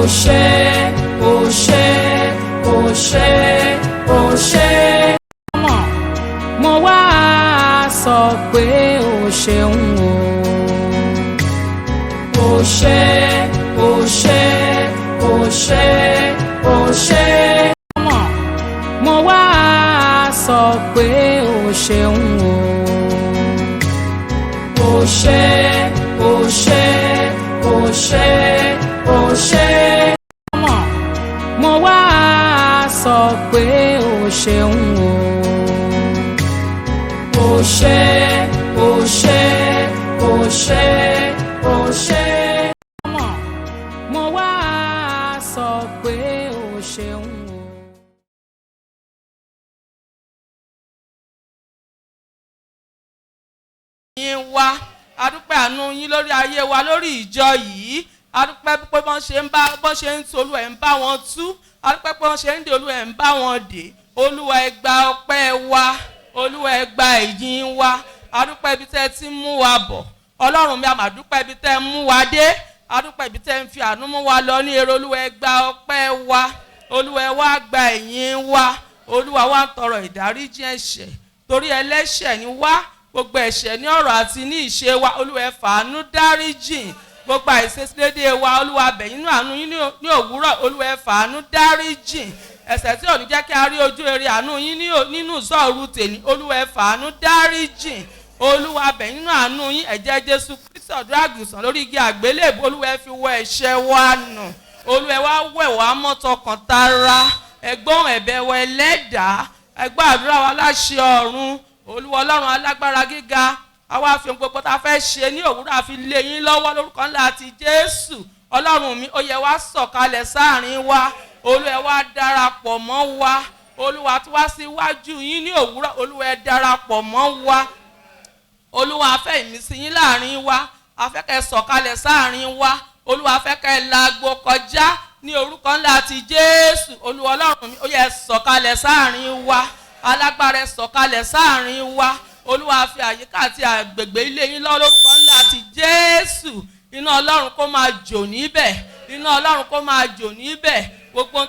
ṣé, ó ṣé, ó ṣé, ó ṣé. Mo wá sọ pé ó ṣeun o. Ó ṣé, ó ṣé, ó ṣé, ó ṣé. Mo wá sọ pé ó ṣeun o. Ó ṣé, ó ṣé, ó ṣé, ó ṣé. Mo wá sọ pé ó ṣeun o. Ó ṣé, ó ṣé, ó ṣé, ó ṣé. Mo wá sọ pé ó ṣeun o. Yín wá adúpẹ́ àánú yín lórí ayé wa lórí ìjọ yìí adúpẹ́ pé bọ́n ṣe ń tu Olúwa ẹ̀ ń bá wọn tú adúpẹ́ pé bọ́n ṣe ń dè Olúwa ẹ̀ ń bá wọn dè Olúwa ẹ gba ọpẹ́ wa Olúwa ẹ gba ìyìn wa adúpẹ́ ibi tẹ́ ti mú wa bọ̀ Ọlọ́run mi àmàdúpẹ́ ibi tẹ́ mú wa dé adúpẹ́ ibi tẹ́ ń fi àánú mú wa lọ ní èrè Olúwa ẹ gba ọpẹ́ wa Olúwa ẹ wá gba ìyìn wa Olúwa wá ń tọrọ ìdáríjì ẹ̀ṣẹ̀ torí ẹlẹ́ṣẹ̀ ni wá gbogbo ẹ̀ṣẹ̀ ní ọ̀rọ̀ àti ní ìṣe wa Olúwa ẹ fàánú dáríjìn gbogbo àìṣedéédé wa Olúwa bẹ̀ nínú àánú yín ní òwúrọ̀ Olúwa ẹ fàánú dáríjìn ẹ̀ṣẹ̀ tí ò ní jẹ́ kí a rí ojú rere àánú yín nínú ìsọ̀rù tèmi Olúwa ẹ fàánú dáríjìn Olúwa bẹ̀ nínú àánú yín ẹ̀jẹ̀ Jésù Kristi ọ̀dọ́ àgùntàn lórí igi àgbélébùú Olúwa ẹ fi wọ ẹ̀ṣẹ̀ wa nù Olúwa ẹ wá wẹ̀ wá mọ́ tọkàntara ẹ gbóhùn ẹ̀bẹ̀ wa Ẹlẹ́dàá ẹ gbọ́ àdúrà wa láṣẹ ọ̀run Olúwa Ọlọ́run alágbára gíga àwa fi gbogbo tá a fẹ́ ṣe ní òwúrọ̀ àfi lé yín lọ́wọ́ lórúkọ ńlá ti Jésù Ọlọ́run mi ó yẹ wá sọ̀kalẹ̀ sáàrin wa Olúwa ẹ wá darapọ̀ mọ́ wa Olúwa tí wá síwájú yín ní òwúrọ̀ Olúwa ẹ darapọ̀ mọ́ wa Olúwa a fẹ́ ìmísí yín láàrin wa a fẹ́ kẹ́ sọ̀kalẹ̀ sáàrin wa Olúwa a fẹ́ kẹ́ làgbò kọjá ní orúkọ ńlá ti Jésù Olúwa Ọlọ́run mi ó yẹ sọ̀kalẹ̀ sáàrin wa alágbára ẹ sọ̀kalẹ̀ sáàrin wa Olúwa fi àyíká àti àgbègbè ilé yín lórúkọ ńlá ti Jésù iná Ọlọ́run kó máa jò níbẹ̀ iná Ọlọ́run kó máa jò níbẹ̀ gbogbo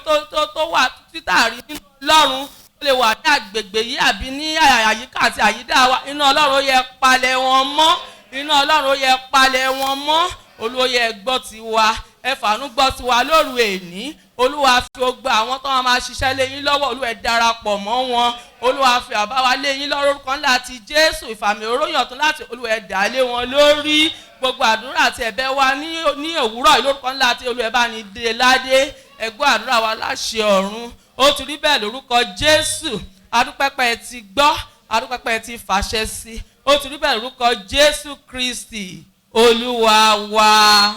tó wà títàrí nínú Ọlọ́run ó lè wà ní àgbègbè yìí àbí ní àyíká àti àyídá wa iná Ọlọ́run ó yẹ palẹ̀ wọn mọ́ iná Ọlọ́run ó yẹ palẹ̀ wọn mọ́ Olúwa ó yẹ gbọ́ tiwa ẹ fàánú gbọ́ tiwa lóru èní Olúwa fi gbogbo àwọn tó máa ṣiṣẹ́ lé yín lọ́wọ́ Olúwa ẹ darapọ̀ mọ́ wọn Olúwa fi àbáwá lé yín lórúkọ ńlá ti Jésù ìfàmì òróyàn tó láti Olúwa ẹ dà lé wọn lórí gbogbo àdúrà àti ẹ̀bẹ̀ wa ní òwúrọ̀ lórúkọ ńlá ti Olúwa ẹ bá ní dé ládé ẹ gbọ́ àdúrà wa láṣẹ ọ̀run ó ti rí bẹ́ẹ̀ lórúkọ Jésù adúpẹ́pẹ́ ti gbọ́ adúpẹ́pẹ́ ti fàṣẹ sí ó ti rí bẹ́ẹ̀ lórúkọ Jésù Kristi Olúwa wa.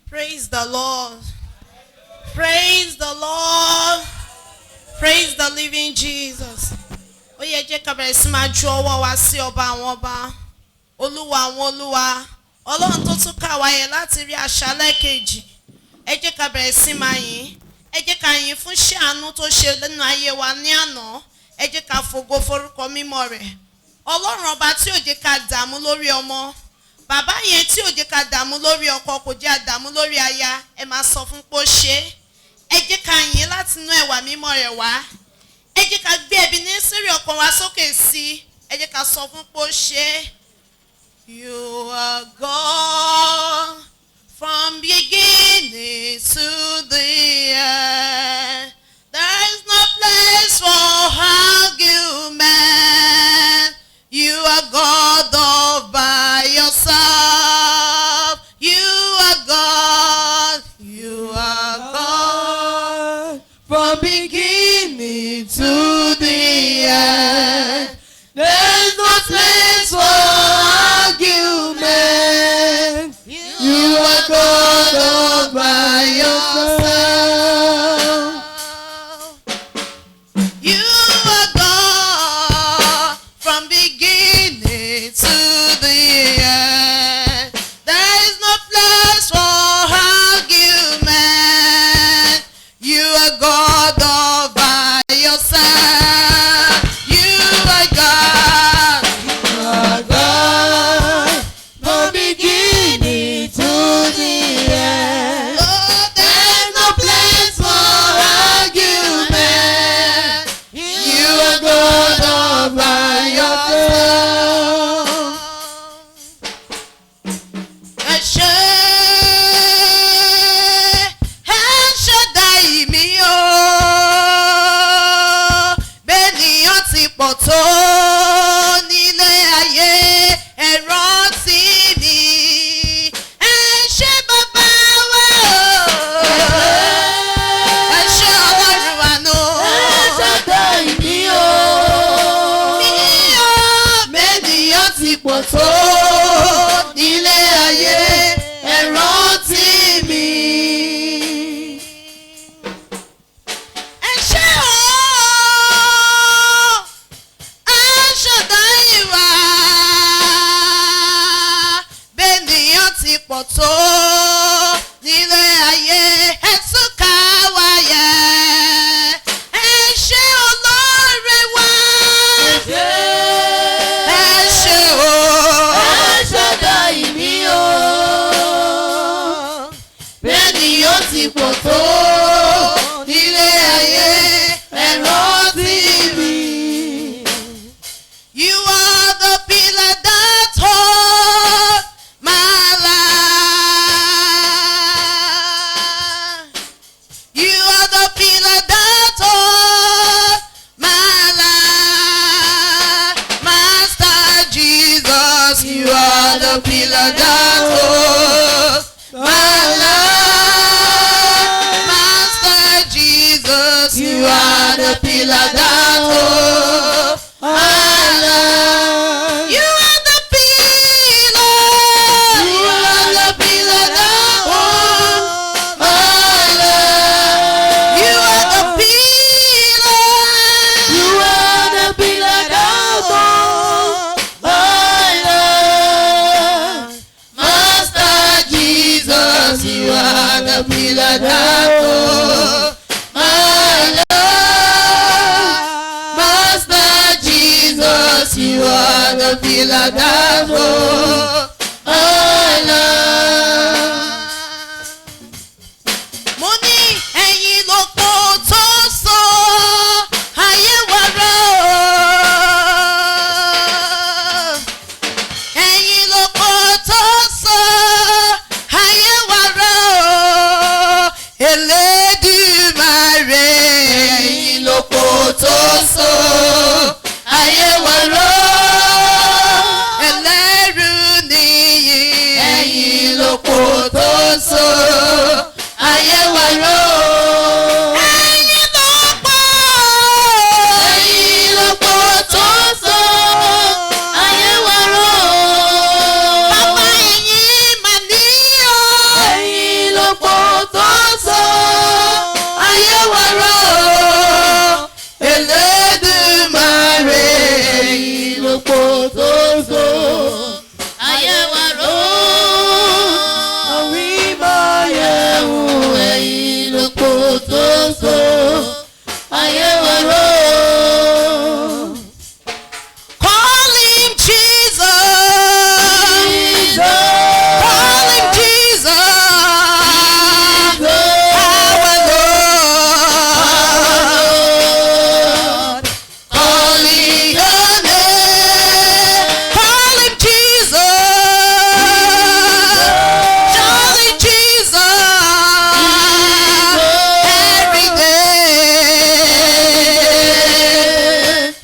Praise the Lord. Praise the Lord. Praise the living Jesus. Ó yẹ jẹ́ ká bẹ̀rẹ̀ sí máa ju ọwọ́ wa sí ọba àwọn ọba. Olúwa àwọn olúwa. Ọlọ́run tó tún kà wá yẹ láti rí àṣálẹ́ kejì. Ẹ jẹ́ ká bẹ̀rẹ̀ sí máa yìn. Ẹ jẹ́ ká yìn fún iṣẹ́ àánú tó ṣe nínú ayé wa ní àná. Ẹ jẹ́ ká fògo forúkọ mímọ́ rẹ̀. Ọlọ́run ọba tí ò jẹ́ ká dààmú lórí ọmọ. Bàbá yẹn tí ò jẹ́ ká dààmú lórí ọkọ kò jẹ́ àdààmú lórí aya ẹ máa sọ fún pé ó ṣe ẹ jẹ́ ká yìn láti inú ẹwà mímọ́ rẹ̀ wá ẹ jẹ́ ká gbé ẹbí ní sírí ọkàn wa sókè sí ẹ jẹ́ ká sọ fún pé ó ṣe. You are God from beginning to the end. There is no place for argument. You are God all by yourself. You are God. You are God from beginning to the end. There's no place for argument. You are God all by yourself. You are God from beginning to the end. There is no place for argument. You are God tó nílé ayé ẹ rántí mi. Ẹ ṣé bàbá wa o. Ẹ ṣé Ọlọ́run àánú. Ẹ ṣẹ̀dá ìbí o. Mẹ́nìyàn ti pọ̀ tó nílé ayé ẹ rántí mi. Ẹ ṣé o. Aṣọ̀dá ìwà. Bẹ́nìyàn ti pọ̀ tó nílé ayé ẹ tún ká wáyé. Ẹ ṣé olóore wa. Ẹ ṣé o. Ẹ ṣẹ̀dá ìbí o. Bẹ́nìyàn ti pọ̀ tó nílé ayé ẹ rántí mi. You are the pillar that holds my life. You are the pillar that holds my life. Master Jesus, you are the pillar that holds my life. Master Jesus, you are the pillar that holds my life. You are the pillar. You are the pillar that holds my life. You are the pillar. You are the pillar that holds my life. Master Jesus, you are the pillar that holds my life. Master Jesus, you are the pillar that holds my life. Mo ní ẹ̀yin lóko tó sọ ayé wa rọ̀. Ẹ̀yin lóko tó sọ ayé wa rọ̀. Elédùmarè. Ẹ̀yin lóko tó sọ ayé wa rọ̀. Ẹlẹ́rù nìyí. Ẹ̀yin lóko tó sọ ayé wa rọ̀. Ẹ̀yin lóko. Ẹ̀yin lóko tó sọ ayé wa rọ̀. Bàbá ẹ̀yin mà níyọ̀. Ẹ̀yin lóko tó sọ ayé wa rọ̀. Elédùmarè. ẹ̀yin lóko tó sọ ayé wa rọ̀. Orí máa yẹ wò. Ẹ̀yin lóko tó sọ ayé wa rọ̀. Call him Jesus. Call him Jesus. Our Lord. Call him your name. Call him Jesus. Call him Jesus. Every day.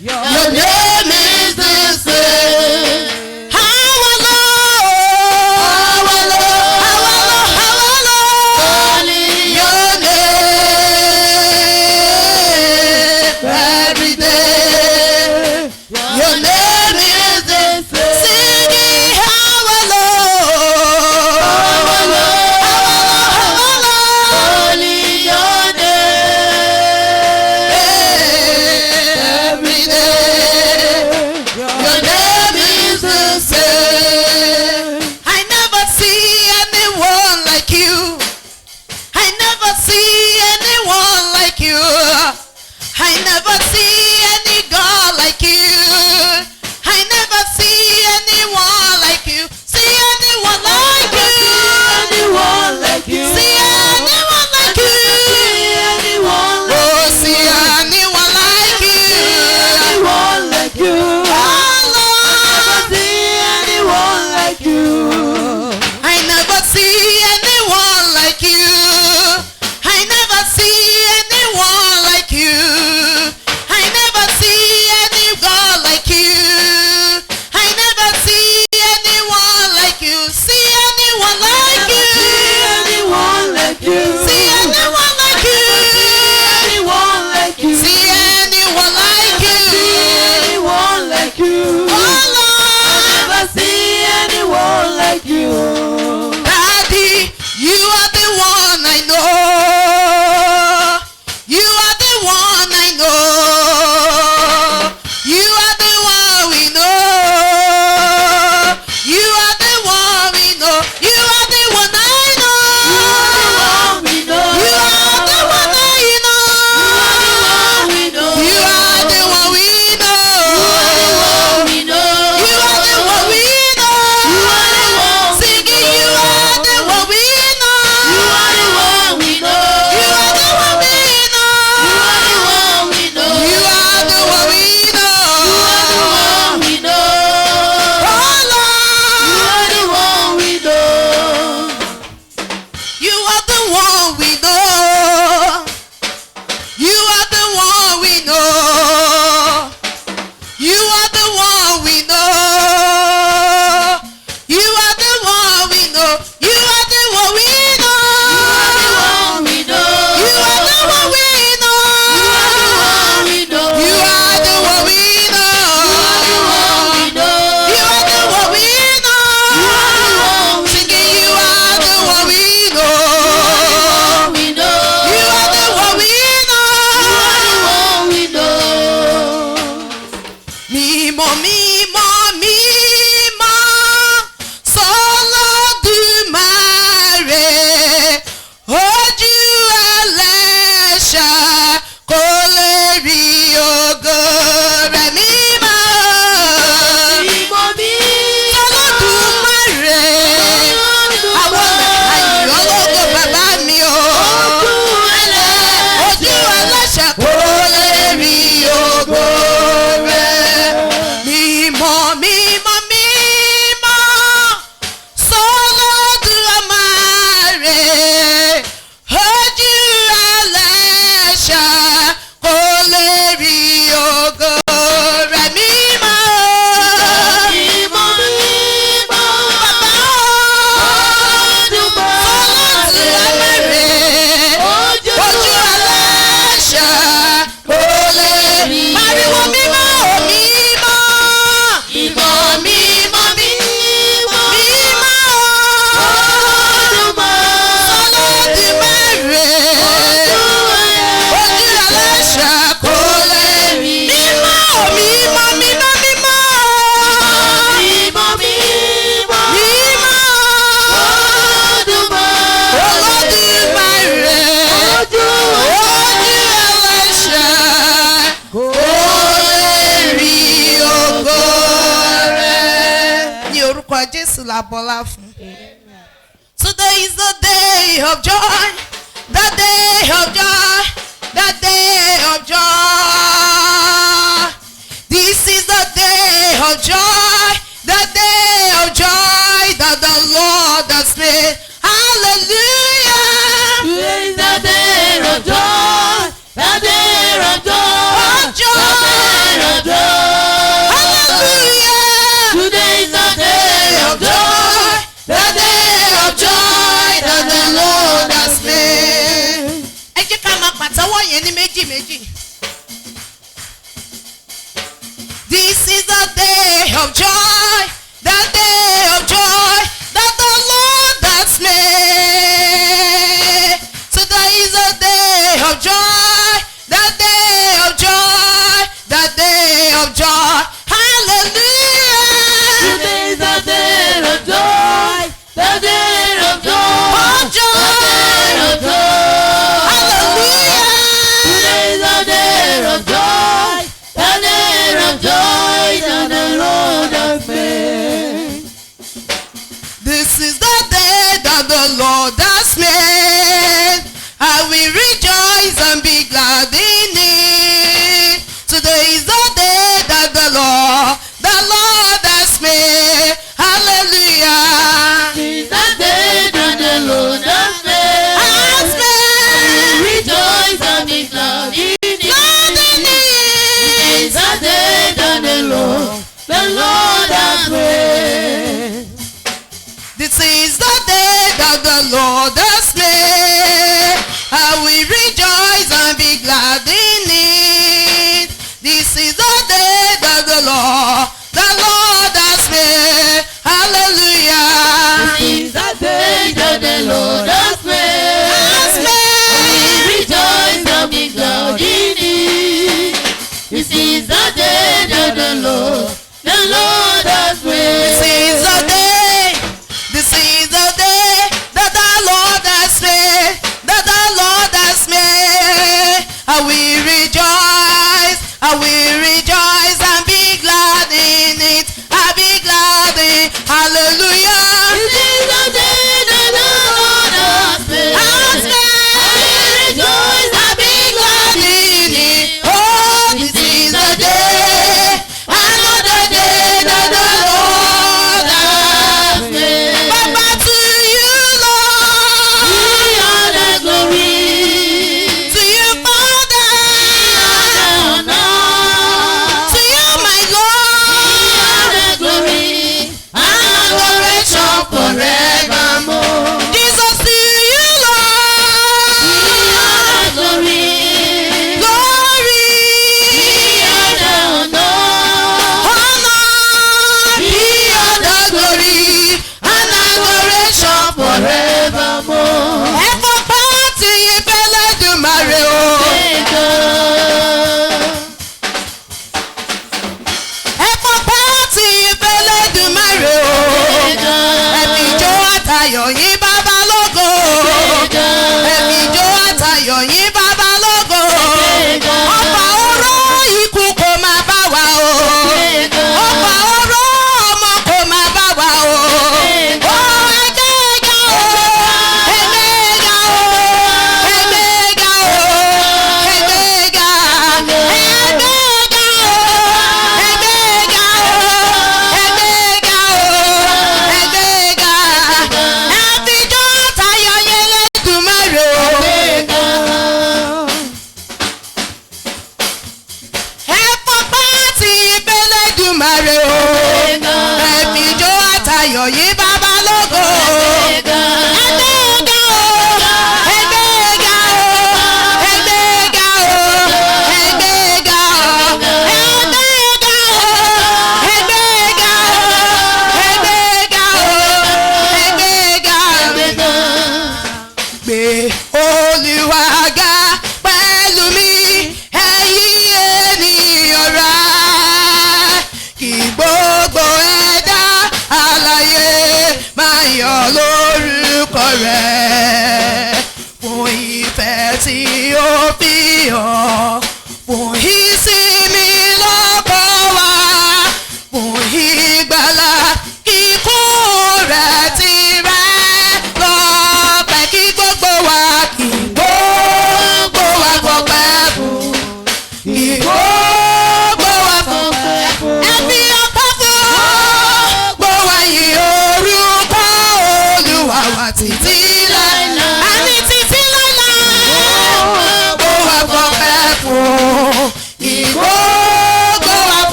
Your name is the same. Our Lord. Our Lord. Our Lord. Our Lord. Your name. Every day. Your name is the same. Singing our Lord. Our Lord. Our Lord. Our Lord. Your name. Every day. Your name is the same. I never see anyone like you. I never see anyone like you. I never see any God like you. I never see anyone like you. See anyone like you. Anyone like you. See anyone like you. Anyone like Oh, see anyone like you. anyone like you. Oh, Lord. See anyone like you. I never see anyone like you. I never see anyone like you. I never la bọ́lá fún. Today is the day of joy, the day of joy, the day of joy. This is the day of joy, the day of joy that the Lord has made. Hallelujah. Today is the day of joy, the day of joy, Of joy. the day of joy. Hallelujah. Today is the day of joy, The day of joy that the Lord has made. Ẹ jẹ́ ká máa pàtẹ́wọ́ yẹn ní méjì méjì. This is the day of joy, the day of joy that the Lord has made. Today is the day of joy, the day of joy, the day of joy. Hallelujah. Today is the day of joy, the day of joy, Of joy. the day of joy. Hallelujah. Today is the day of joy, the day of joy that the Lord has made. This is the day that the Lord has made. I will rejoice and be glad in it. Today is the day that the Lord has made. Hallelujah. This is the day that the Lord has made. Has made. Rejoice and be glad in it. Glad in This it. is the day that the Lord has made. This is the day that the Lord has made. I will rejoice and be glad in it. This is the day that the Lord has made. Hallelujah. This is the day that the Lord has made. Has We made. rejoice and be glad in it. This is the day that the Lord has made. This is the day. This is the day that the Lord has made. That the Lord has made. I will rejoice. I will rejoice and be glad in it. I'll be glad in it. Hallelujah. This is the day that the Lord has made. Has made. We rejoice and be glad in it. Oh, this is the day. Another day that the Lord has made. Baba, to you, Lord. We are the glory. To you, Father. To you, my Lord. The glory and adoration forevermore. Jesus, to you, Lord. Glory, Glory. Honor. Be all the glory and adoration forevermore. ẹ fọpá tí Ẹlẹ́dùmarè o. ẹ fọpá tí Ẹlẹ́dùmarè o. ẹ̀mí ijó àtayọ̀ yín bàbá lógo. ẹ̀mí ijó àtayọ̀ yín bàbá lógo. ọ̀pá oró ikú kò máa bá wa o. ọ̀pá oró ọmọ kò máa bá wa o. ó ẹgbẹ́ga o. ẹgbẹ́ga o. ẹgbẹ́ga o. ẹgbẹ́ga. ẹgbẹ́ga o. ẹgbẹ́ga o. ẹgbẹ́ga o. ẹgbẹ́ga. ẹ̀fíjọ́ tayọ̀ yẹn lẹ́dùnmẹ́rẹ̀ o. ẹ fọpá tí Ẹlẹ́dùmarè o. ẹ̀fíjọ́ àtayọ̀ yìí bàbá lógo. ẹgbẹ́ga o. ẹgbẹ́ga o. ẹgbẹ́ga o. ẹgbẹ́ga o. ẹgbẹ́ga o. ẹgbẹ́ga o. ẹgbẹ́ga o. ẹgbẹ́ga o. Gbé Olúwa ga pẹ̀lú mi, ẹ̀yin ènìyàn rà, kí gbogbo ẹ̀dá alààyè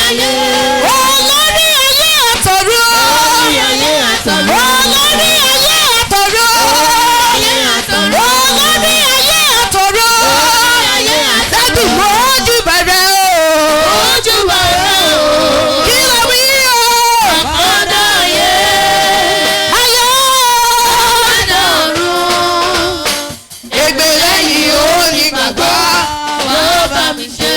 ayé. Olórí ayé àtọ̀run. Olórí ayé àtọ̀run. Olórí ayé àtọ̀run. Ayé àtọ̀run. Olórí ayé àtọ̀run. Ayé àtọ̀run. Dádì mo ojú bẹ̀rẹ̀ o. Ojú bàrẹ̀ o. Kí ló wí o? Àkọ́dá ayé. Ayé Àkọ́dá ọ̀run. ègbè lẹ́yìn onígbàgbọ́. Wọ́n bá mi ṣe.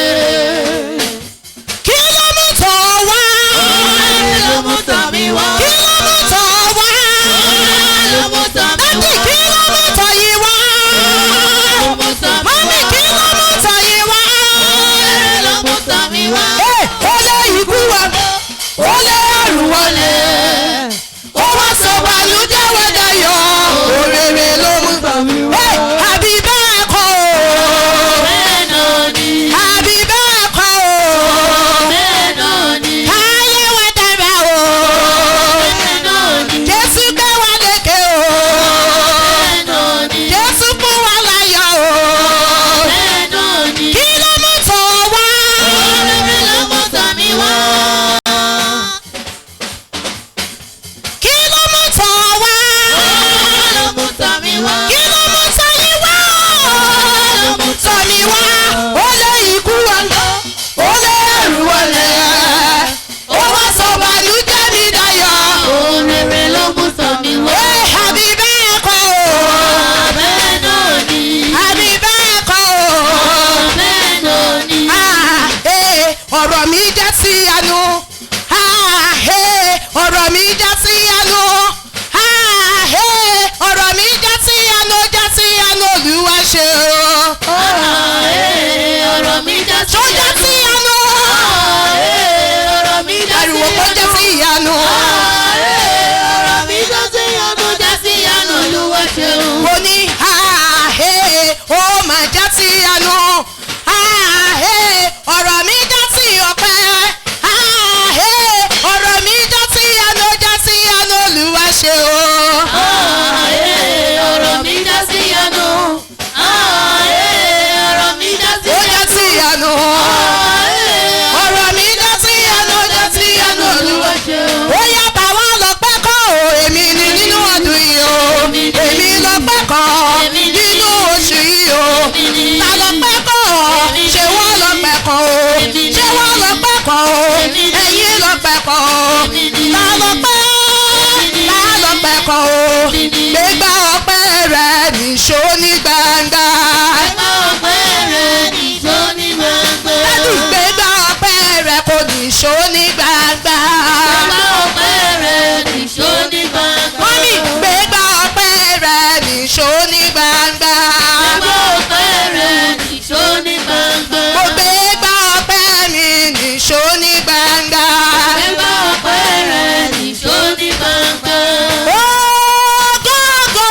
Kí ló mú tọ̀ wá? Kí ló mú tọ̀ mí wá? Kí ló mú tọ̀ wá? Kí ló mú tọ̀ mí Dádì wá? kí ló mú tọ̀ yìí wá? Kí ló mú tọ̀ mí Mọ́mí wá? kí ló mú tọ̀ yìí wá? Kí ló mú tọ̀ mí wá? Ó lé ikú wa, ó lé ẹrù wọlé, ó wá sọ bàlújẹ́ wẹ́dayọ̀, òrèrè ló mú tọ̀ mí wá. Àbí bẹ́ẹ̀ kọ́ o, Bẹ́ẹ̀ náà ni. àbí bẹ́ẹ̀ kọ́ o, Bẹ́ẹ̀ náà ni. káyé wá dára o, Bẹ́ẹ̀ náà ni. Jésù gbé wa lékè o, Bẹ́ẹ̀ náà ni. Jésù fún wa láyọ̀ o, Bẹ́ẹ̀ náà ni. kí ló mú tọ̀ wá? Kí ló mú tọ̀ mí wá? Kí ló mú tọ̀ wá? Kí ló mú tọ̀ mí wá? Kí ló mú tọ̀ yín wá? ló mú Tọ̀ mí wá, ó lé ikú wa lọ, ó lé ẹrù wọlé, ó wá sọ bàlújẹ́ mi dayọ̀. Òrèrè ló mú tọ̀ mí wá. Àbí bẹ́ẹ̀ kọ́ o, Bẹ́ẹ̀ náà ni. àbí bẹ́ẹ̀ kọ́ o. Bẹ́ẹ̀ náà ni. Ọ̀rọ̀ mi já sí àánú. Ọ̀rọ̀ mi já sí àánú. Ọ̀rọ̀ mi já sí àánú, já sí àánú, Olúwa ṣe o. Ọ̀rọ̀ mi já sí Tó já sí àánú. ọ̀rọ̀ mi já sí Ariwo kó já sí ìyanu. ọ̀rọ̀ mi já sí ọdún já sí àánú Olúwa ṣeun. Mo ní ó máa já sí àánú. Ọ̀rọ̀ mi já sí ọpẹ́. Ọ̀rọ̀ mi já sí àánú, já sí àánú, Olúwa ṣe o. Ọ̀rọ̀ mi já sí àánú. Ọ̀rọ̀ mi já sí Ó já sí àánú. Ọ̀rọ̀ mi já sí àánú, já sí àánú, Olúwa. Ó yá bá wa lọ pẹ́ kọ́ o, èmi ni nínú ọdún yìí o. Èmi lọ pẹ́ kọ́ nínú oṣù yìí o. Ta lọ pẹ́ kọ́ o, ṣé wọ́n lọ pẹ́ kọ́ o. Ṣé wọ́n lọ pẹ́ kọ́ o, ẹ̀yin lọ pẹ́ kọ́ o. Ta lọ pẹ́, ta lọ pẹ́ kọ́ o. Gbégbá ọpẹ́ rẹ̀ nìṣó ní gbangba. Dádì gbégbá ọpẹ́ rẹ̀ kò nìṣó ní gbangba. Mọ́mí gbégbá ọpẹ́ rẹ̀ nìṣó ní gbangba. Mo gbégbá ọpẹ́ mi nìṣó ní gbangba. Ògógó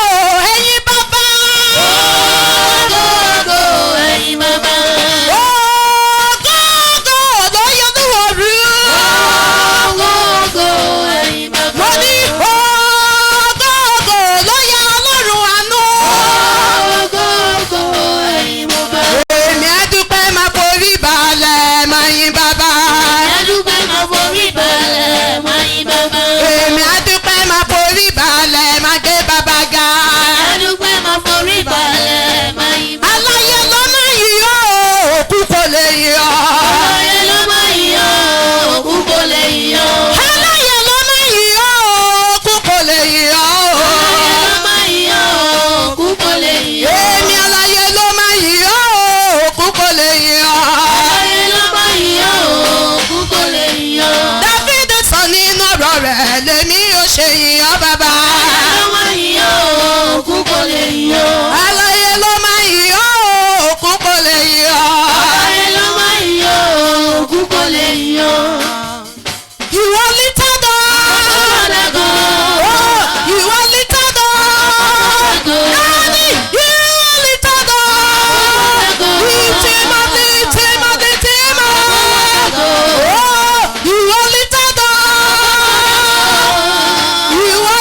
ẹ̀yin bàbá. Ògógó ló yọdú òru. Mo ní ògógó ló yẹ Ọlọ́run àánú. Èmi á dúpẹ́ máa forí balẹ̀ máa yìn bàbá. Èmi á dúpẹ́ máa forí balẹ̀ máa gbé bàbá ga. Aláyé ló máa yí ọ́, òkú kò lè yí ọ́. Aláyé ló máa yí ọ́, òkú kò lè yí ọ́. Aláyé ló máa yí ọ́, òkú kò lè yí ọ́. Èmi aláyé ló máa yí ọ́, òkú kò lè yí ọ́. Dáfídì sọ nínú ọ̀rọ̀ rẹ̀ lèmi ò ṣe yìn ọ́ bàbá. Aláyé ló máa yí ọ́, òkú kò lè yí ọ́. Ìwọ lítàdọ̀. Ìwọ lítàdọ̀. Dádì ìwọ lítàdọ̀. Ìtìmọ̀ ìtìmọ̀ ìtìmọ̀. Ìwọ lítàdọ̀. Ìwọ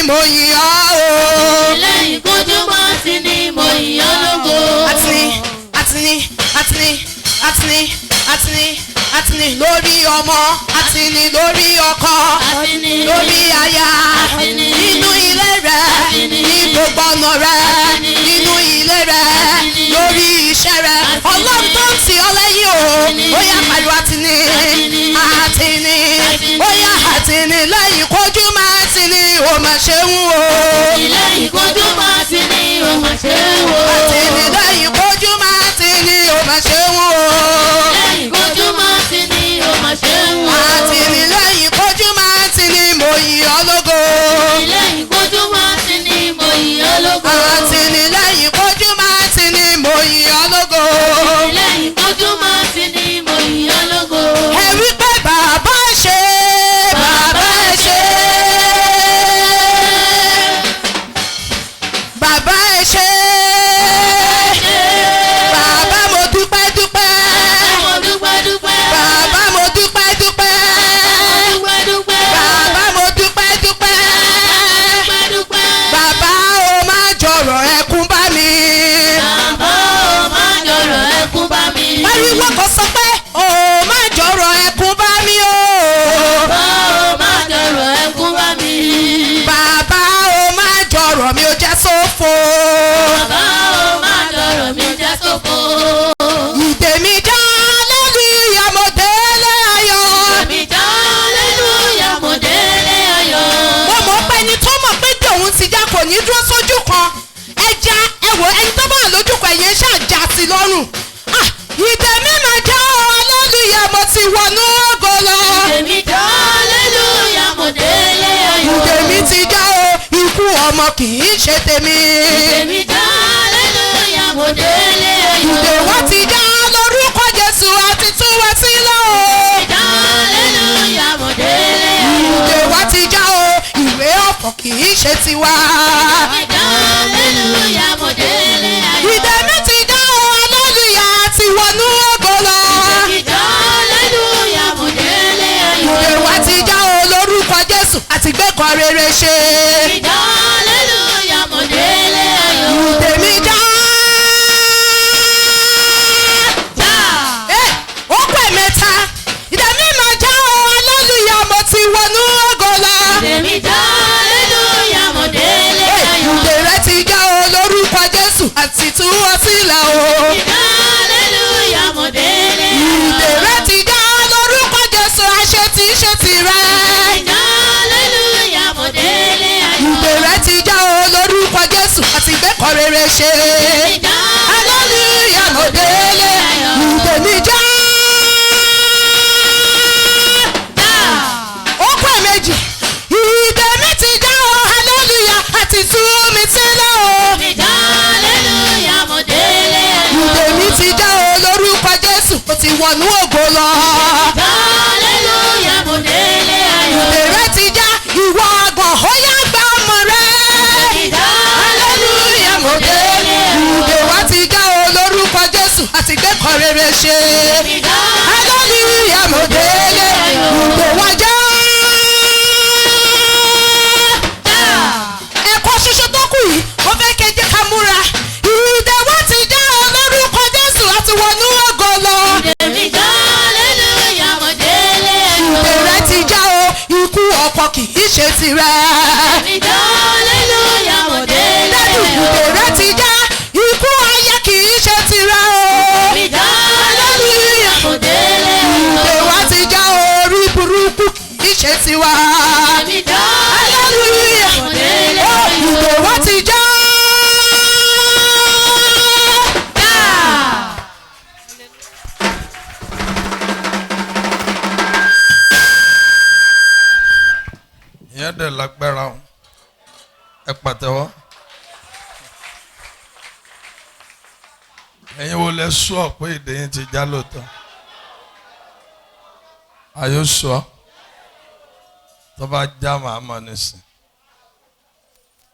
mo yìn ọ́ o. lẹ́yìn kójúmọ́ ti ní mo yìn ọ́ lógo. àtìní lórí ọmọ, àtìní lórí ọkọ, lórí aya, nínú ilé rẹ, ní gbogbo ọ̀nà rẹ, nínú ilé rẹ, lórí iṣẹ́ rẹ. Ọlọ́run tó ń tì ọ́ lẹ́yìn o, ó yá pẹ̀lú àtìní, ó yá àtìní lẹ́yìn kójú máa ti ní o máa ṣe ń wò. lẹ́yìn kójú máa ti ní o máa ṣe ń wò. àtìní lẹ́yìn kójú máa ti ní o máa ṣe ń wò. lẹ́yìn kójú máa ti ní o máa ṣe ń wò. àtìní lẹ́yìn kójú máa ti ní mo yìn ọ́ lógo. lẹ́yìn kójú máa ti ní mo yìn ọ́ lógo. àtìní lẹ́yìn kójú máa ti ní mo yìn ọ́ lógo. lẹ́yìn kójú máa ti ní mo yìn ọ́ lógo. ẹ wí pé bàbá ṣe, bàbá ṣe, bàbá ṣe, bàbá mo dúpẹ́ dúpẹ́, mo dúpẹ́ dúpẹ́. bàbá mo dúpẹ́ dúpẹ́, dúpẹ́ dúpẹ́. bàbá mo dúpẹ́ dúpẹ́, dúpẹ́ dúpẹ́. bàbá o má jọ̀rọ̀ ẹkún bá mi. bàbá o má jọ̀rọ̀ ẹkún bá mi. Ariwo kan sọ pé o má jọ̀rọ̀ ẹkún bá mi o. bàbá o má jọ̀rọ̀ ẹkún bá mi. Bàbá o má jọ̀rọ̀ mi ò jẹ́ sófo. bàbá o má jọ̀rọ̀ mi jẹ́ sófo. Ìdè mi já hallelujah mo délé ayọ̀. èmi já hallelujah mo délé ayọ̀. Mo mọ̀ pé ẹni tó mọ̀ pé tòun ti já kò ní dúró sójú kan. Ẹja ẹ̀wọ̀ ẹni tó bá lójú kan ẹ̀yẹ ṣàjà sí lọ́rùn. Ìdè mi máa já hallelujah mo ti wọnú ògo lọ. èmi já hallelujah mo délé ayọ̀. Ìdè mi ti já o, ikú ọmọ kì í ṣe tèmi. èmi já hallelujah mo délé ayọ̀. Ìdè wa ti já lórúkọ Jésù àti tú wa sílẹ̀ o. já hallelujah mo délé ayọ̀. Ìdè wa ti já o, ìwé ọ̀fọ̀ kì í ṣe tiwa. já hallelujah mo délé ayọ̀. Ìdè mi ti já o, hallelujah ti wọnú ògo lọ. já hallelujah mo délé ayọ̀. Ìdè wa ti já o, lórúkọ Jésù àti gbẹ́kọ̀ rere ṣe. já hallelujah mo délé ayọ̀. Ìdè mi já. já. Ó pẹ̀ mẹ́ta. Ìdè mi máa já o, hallelujah mo ti wọnú ògo lọ. èmi já hallelujah mo délé ayọ̀. Ìdè rẹ ti já o, lórúkọ Jésù àti tú ọ sílẹ̀ o. já hallelujah mo délé ayọ̀. Ìdè rẹ ti já lórúkọ Jésù àṣẹ tí í ṣe tìrẹ. já hallelujah mo délé ayọ̀. Ìdè rẹ ti já o, lórúkọ Jésù àti gbẹ́kọ̀ rere ṣe. já Hallelujah mo délé. Ìdè mi já. já. Ó pẹ̀ méjì. Ìdè mi ti já o, hallelujah àti tú mi sílẹ̀ o. já hallelujah mo délé ayọ̀. Ìdè mi ti já o, lórúkọ Jésù ó ti wọnú ògo lọ. já hallelujah mo délé ayọ̀. Ìdè rẹ ti já ìwọ àgbọ̀n ó yá gba ọmọ rẹ. já Hallelujah mo délé. Ìdè wa ti já o, lórúkọ Jésù àti gbẹ́kọ̀ rere ṣe. já Hallelujah mo délé. Ìdè wa já. Ẹ̀kọ́ ṣoṣo tó kù yìí mo fẹ́ kẹ́ jẹ́ ká múra. Ìdè wa ti já o, lórúkọ Jésù àti wọnú ògo lọ. èmi já hallelujah mo délé Ìdè ayọ̀. rẹ ti já o, ikú ọkọ kì í ṣe tirẹ̀. èmi já hallelujah mo délé Dájú ayọ̀. ìdè rẹ ti já, ikú aya kì í ṣe tirẹ̀ o. èmi já hallelujah mo délé ayọ̀. Ìdè wa ti já o, orí burúkú kì í ṣe tiwa. èmi já Hallelujah. mo délé Ó, ayọ̀. ìdè wa ti já. ìyẹn dẹ̀ lágbára o ẹ pàtẹ́wọ́ ẹ̀yin wo lẹ sọ pé ìdè yín ti já lóòótọ́ àyò sọ tó bá já màá mọ̀ nísìn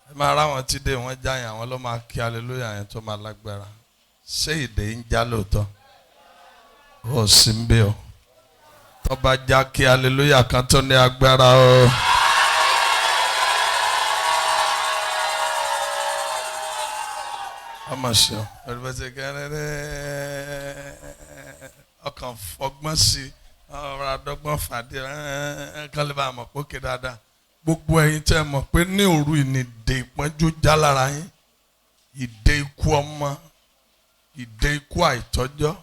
ẹ máa ráwọn tí dé wọn já yẹn àwọn ló máa kí hallelujah yẹn tó máa lágbára ṣé ìdè yín já lóòótọ́ ó sì ń bẹ o tó bá já kí hallelujah kan tó ní agbára o. ọmọ ṣe ọ ẹrùbẹsẹ kẹrẹrẹ ọkàn fọgbọ́n sí ọ̀rọ̀ àdọ́gbọ́n fàdé kálíbà mọ̀ pé ó ké dáadáa gbogbo ẹ̀yin tẹ́ mọ̀ pé ní òru ìnìdè ìpọ́njú já lára yín ìdè ikú ọmọ ìdè ikú àìtọ́jọ́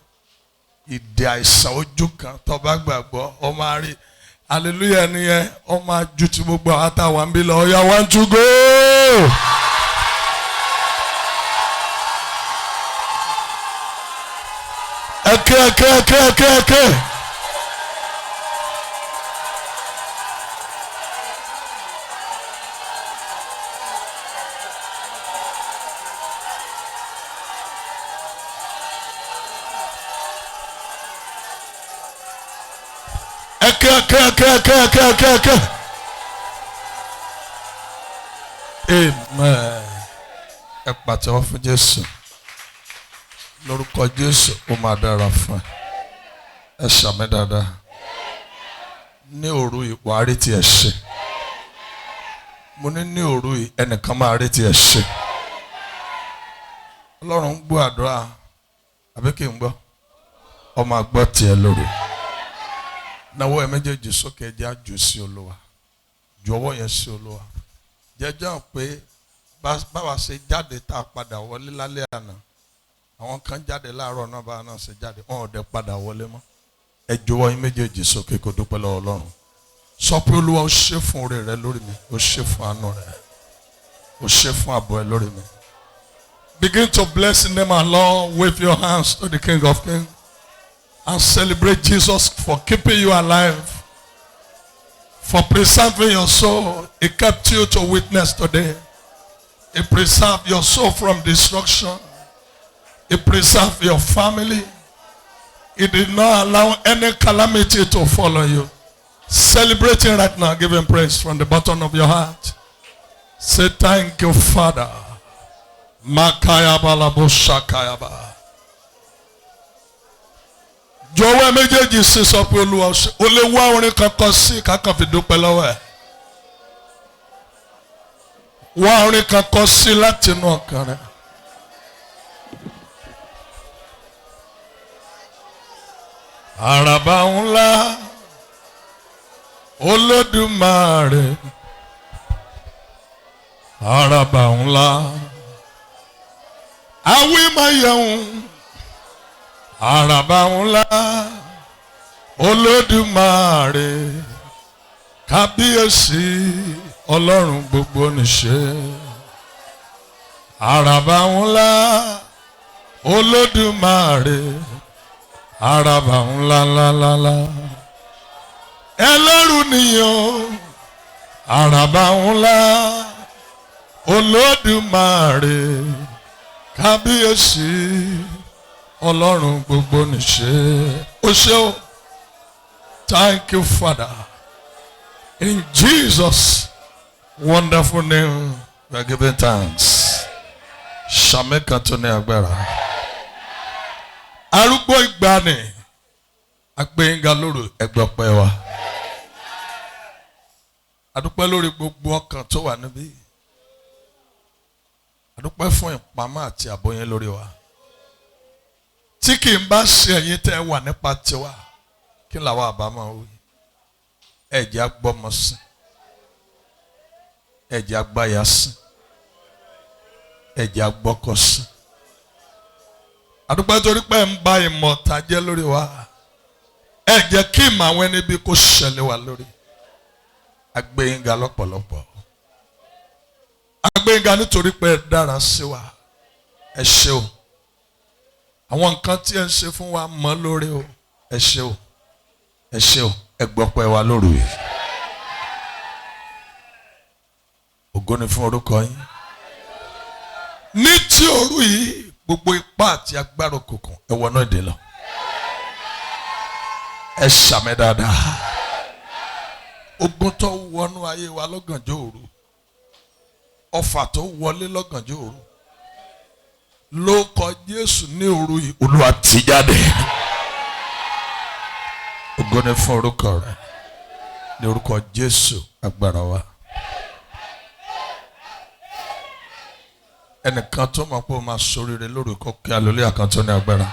ìdè àìsàn ojú kan tó bá gbàgbọ́ ọmọ àárẹ̀ hallelujah nìyẹn ọmọ ajú ti gbogbo àwọn àtàwọn ń bí lọ ọ̀yà 1 2 go. Eke. Amen. Ẹ pàtẹ́wọ́ fún Jésù. Lórúkọ Jésù ó máa dára fún ẹ ṣàmì dáadáa ní òru ìwà àrètí ẹ ṣe mo ní òru ẹnìkan máa àrètí ẹ ṣe Ọlọ́run ń gbọ́ àdúrà àbí kí n gbọ́ ọmọ àgbọ̀ tiẹ̀ lórí náwó ẹ méjèèjì sókè ẹ jẹ́ àjò sí Olúwa ju ọwọ́ yẹn sí Olúwa jẹ́jọ́ pé báwa ṣe jáde tá a padà wọlé lálẹ́ àná àwọn kan jáde láàárọ̀ náà bá náà ṣe jáde wọn ò dẹ̀ padà wọlé mọ́ ẹ jọ̀wọ́ yín méjèèjì sókè kó dúpẹ́ lọ́wọ́ Ọlọ́run sọ pé Olúwa ó ṣe fún oore rẹ lórí mi ó ṣe fún àánú rẹ ó ṣe fún ààbò ẹ lórí mi. Begin to bless in them along, wave your hands to the King of Kings and celebrate Jesus for keeping you alive, for preserving your soul. He kept you to witness today. He preserved your soul from destruction. He preserved your family. He did not allow any calamity to follow you. Celebrating right now, give him praise from the bottom of your heart. Say thank you, Father. Makayaba laboshakayaba. Jọ̀wọ́ méjèèjì sí sọ pé Olúwa ó lè wá orin kankan sí kankan fi dúpẹ́ lọ́wọ́ ẹ̀. Wá orin kankan sí láti inú ọkàn rẹ̀. Àràbà ńlá Olódùmarè àràbà ńlá awímáyẹ̀hún àràbà ńlá Olódùmarè kábíyèsí Ọlọ́run gbogbo nìṣe àràbà ńlá Olódùmarè àràbà ńlá ẹlẹ́rù nìyàn àràbà ńlá Olódùmarè kábíyèsí Ọlọ́run gbogbo nìṣe. O ṣé o, thank you Father, in Jesus' wonderful name we are giving thanks. Ṣàmì kan tó ní agbára. Arúgbó ìgbàanì agbẹ́yìnga lóru ẹgbẹ́pẹ́ wa. Adúpẹ́ lórí gbogbo ọkàn tó wà níbí. Adúpẹ́ fún ìpamọ́ àti ààbò yẹn lórí wa. Tí kì í bá ṣe ẹ̀yin tẹ́ wà nípa tiwa, kí làwọn àbámọ̀ wí? Ẹ̀jẹ̀ agbọ́mọ sí, ẹ̀jẹ̀ agbáya sí, ẹ̀jẹ̀ agbọ́kọ sí. Adúpẹ́ torí pé ń bá ìmọ̀ ọ̀tá jẹ́ lórí wa. Ẹ jẹ́ kí ìmọ̀ àwọn ẹni bí kò ṣẹlẹ̀ wá lórí. Agbẹ́yìnga lọ́pọ̀lọpọ̀. Agbẹ́yìnga nítorí pé ẹ dára sí wa. Ẹ ṣé o. Àwọn nǹkan tí ẹ ń ṣe fún wa mọ́ lórí o. Ẹ ṣé o. Ẹ ṣé o. Ẹ gbọ́pẹ́ wa lóru yìí. Ògo ni fún orúkọ yín. Ní ti òru yìí, gbogbo ipá àti agbára òkùnkùn ẹ wọnú ìdè lọ. Ẹ ṣàmì dáadáa. Ogun tó wọnú ayé wa lọ́gànjọ́ òru. Ọfà tó wọlé lọ́gànjọ́ òru. Lórúkọ Jésù ní òru yìí Olúwa tì jáde. Ògo ni fún orúkọ rẹ̀. Ní orúkọ Jésù agbára wa. ẹnìkan tó mọ̀ pé ó máa ṣoríire lórí kó kí hallelujah kan tó ní agbára.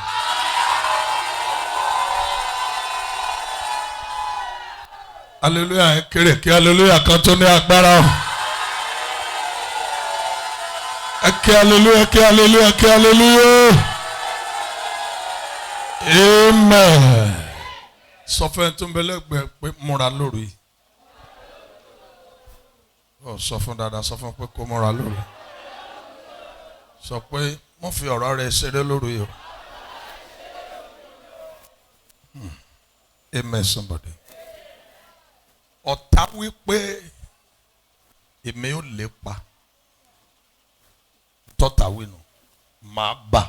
Hallelujah kéré kí hallelujah kan tó ní agbára. Kí hallelujah kí hallelujah kí hallelujah. Amen. Sọ fún ẹni tó ń bẹ lẹ́gbẹ̀ẹ́ pé múra lórí. Sọ fún dáadáa, sọ fún pé kó múra lórí. Sọ pé mo fi ọ̀rọ̀ rẹ̀ ṣeré lórí o. Amen somebody. Ọ̀tá wípé èmi ò lè pa. Tọ́ta wínú máa bà.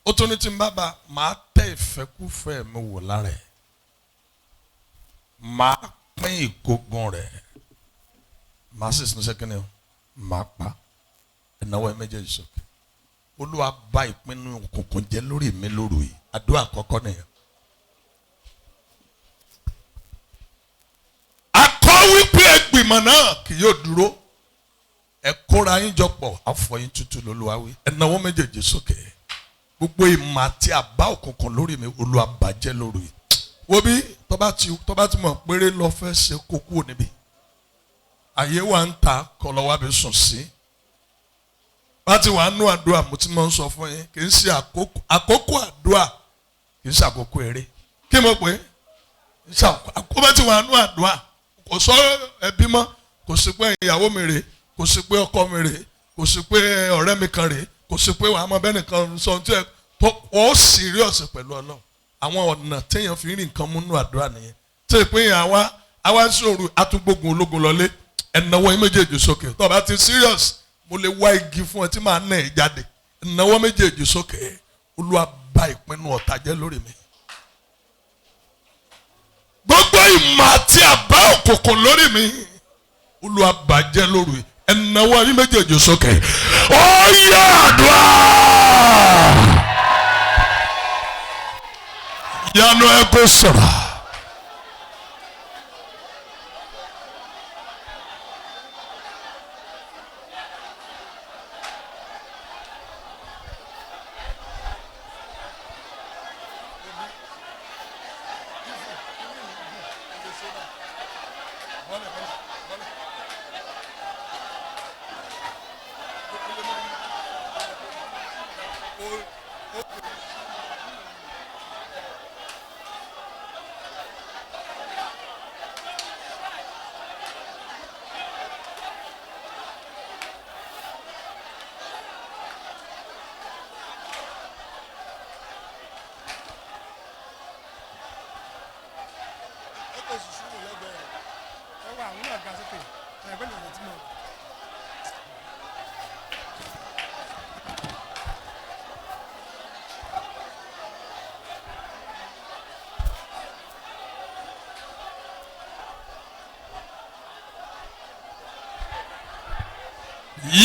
Ó tún ní tí n bá bà máa tẹ ìfẹ́kúfẹ́ mi wò lára ẹ̀. Máa pín ìkógun rẹ̀. Máa sì sinú sẹ́kìnì o. Máa pa. Ẹ̀náwó ẹ̀ méjèèjì sókè. Olúwa bà ìpinnu òkùnkùn jẹ́ lórí mi lóru yìí. Àdúrà àkọ́kọ́ nìyẹn. Akọ wípé ẹgbìmọ̀ náà kì yóò dúró. Ẹ kóra yín jọ pọ̀ àfọyín tútù lÓlúwa wí. Ẹ̀náwó méjèèjì sókè. Gbogbo ìmọ̀ àti àbá òkùnkùn lórí mi Olúwa bàjẹ́ lóru yìí. Wo bí tó bá ti mọ̀ péré lọ fẹ́ ṣe kókó níbí. Àyè wa ń ta kọ́ lọ́wọ́ bí sùn sí. Bá ti wà nú àdúrà mo ti máa ń sọ fún yín kì í ṣe àkókò àdúrà kì í ṣe àkókò eré. Kí mo pè é? Àkókò bá ti wà nú àdúrà kò sọ ẹbí mọ́, kò sí pé ìyàwó mi rè, kò sí pé ọkọ mi rè, kò sí pé ọ̀rẹ́ mi kan rè, kò sí pé wàá mọ bẹ́ẹ̀ nìkan sọ tí ẹ ó serious pẹ̀lú Ọlọ́run. Àwọn ọ̀nà téèyàn fi rí nǹkan múnú àdúrà nìyẹn. Tí ìpín àwa sòrò àtúgbògùn ológun lọlé ẹ̀náwó méjèèjì sókè. Tó bá ti serious mo lè wá igi fún ẹ tí màá nà ẹ jáde. Ẹ̀náwó méjèèjì sókè. Olúwa bà ìpinnu ọ̀tá jẹ́ lórí mi. Gbogbo ìmọ̀ àti àbá òkùnkùn lórí mi Olúwa bàjẹ́ lórí. Ẹ̀náwó méjèèjì sókè. Ó yá àdúrà. Yanu ẹ kó sọ̀rọ̀.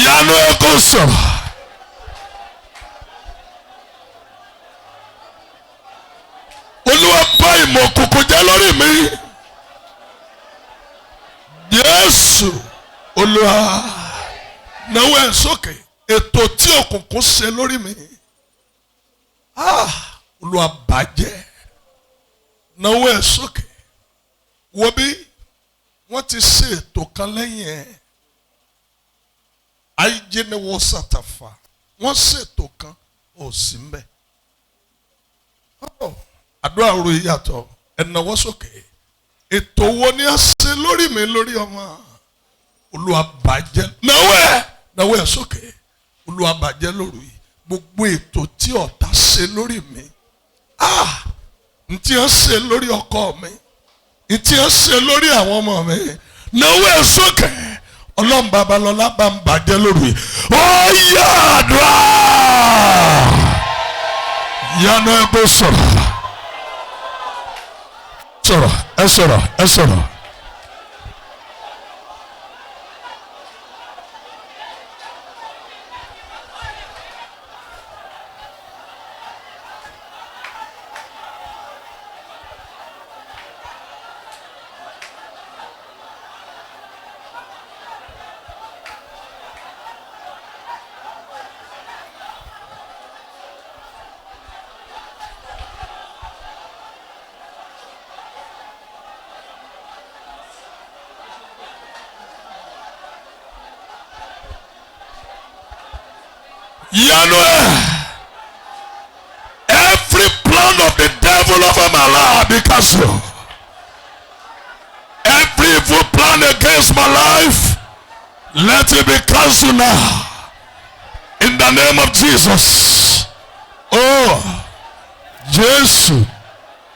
Yanu ẹ kó sọ̀rọ̀. Olúwa bà ìmọ̀ òkùnkùn jẹ́ lórí mi. Jésù Olúwa náwó ẹ̀ sókè. Ètò tí òkùnkùn ṣe lórí mi. Olúwa bàjẹ́. Náwó ẹ̀ sókè. Wo bí wọ́n ti ṣe ètò kan lẹ́yìn ẹ̀. Ayé ni wọ́n ṣàtàfà. Wọ́n ṣètò kan ò sí mbẹ́. Àdúrà òru yàtọ̀. Ẹ̀náwó sókè. Ètò wo ni a ṣe lórí mi lórí ọmọ? Olúwa bàjẹ́. Náwó ẹ̀ sókè. Olúwa bàjẹ́ lóru yìí. Gbogbo ètò tí ọ̀tá ṣe lórí mi. Ntí a ṣe lórí ọkọ mi. Ntí a ṣe lórí àwọn ọmọ mi. Náwó ẹ̀ sókè. Ọlọ́run Babalọ́lá bá ń bàjẹ́ lóru yìí. Ó yá àdúrà. Yanu ẹ bó sọ̀rọ̀. Ẹ sọ̀rọ̀. Yano. Every plan of the devil over my life be cancelled. Every evil plan against my life, let it be cancelled now. In the name of Jesus. Oh, Jesus.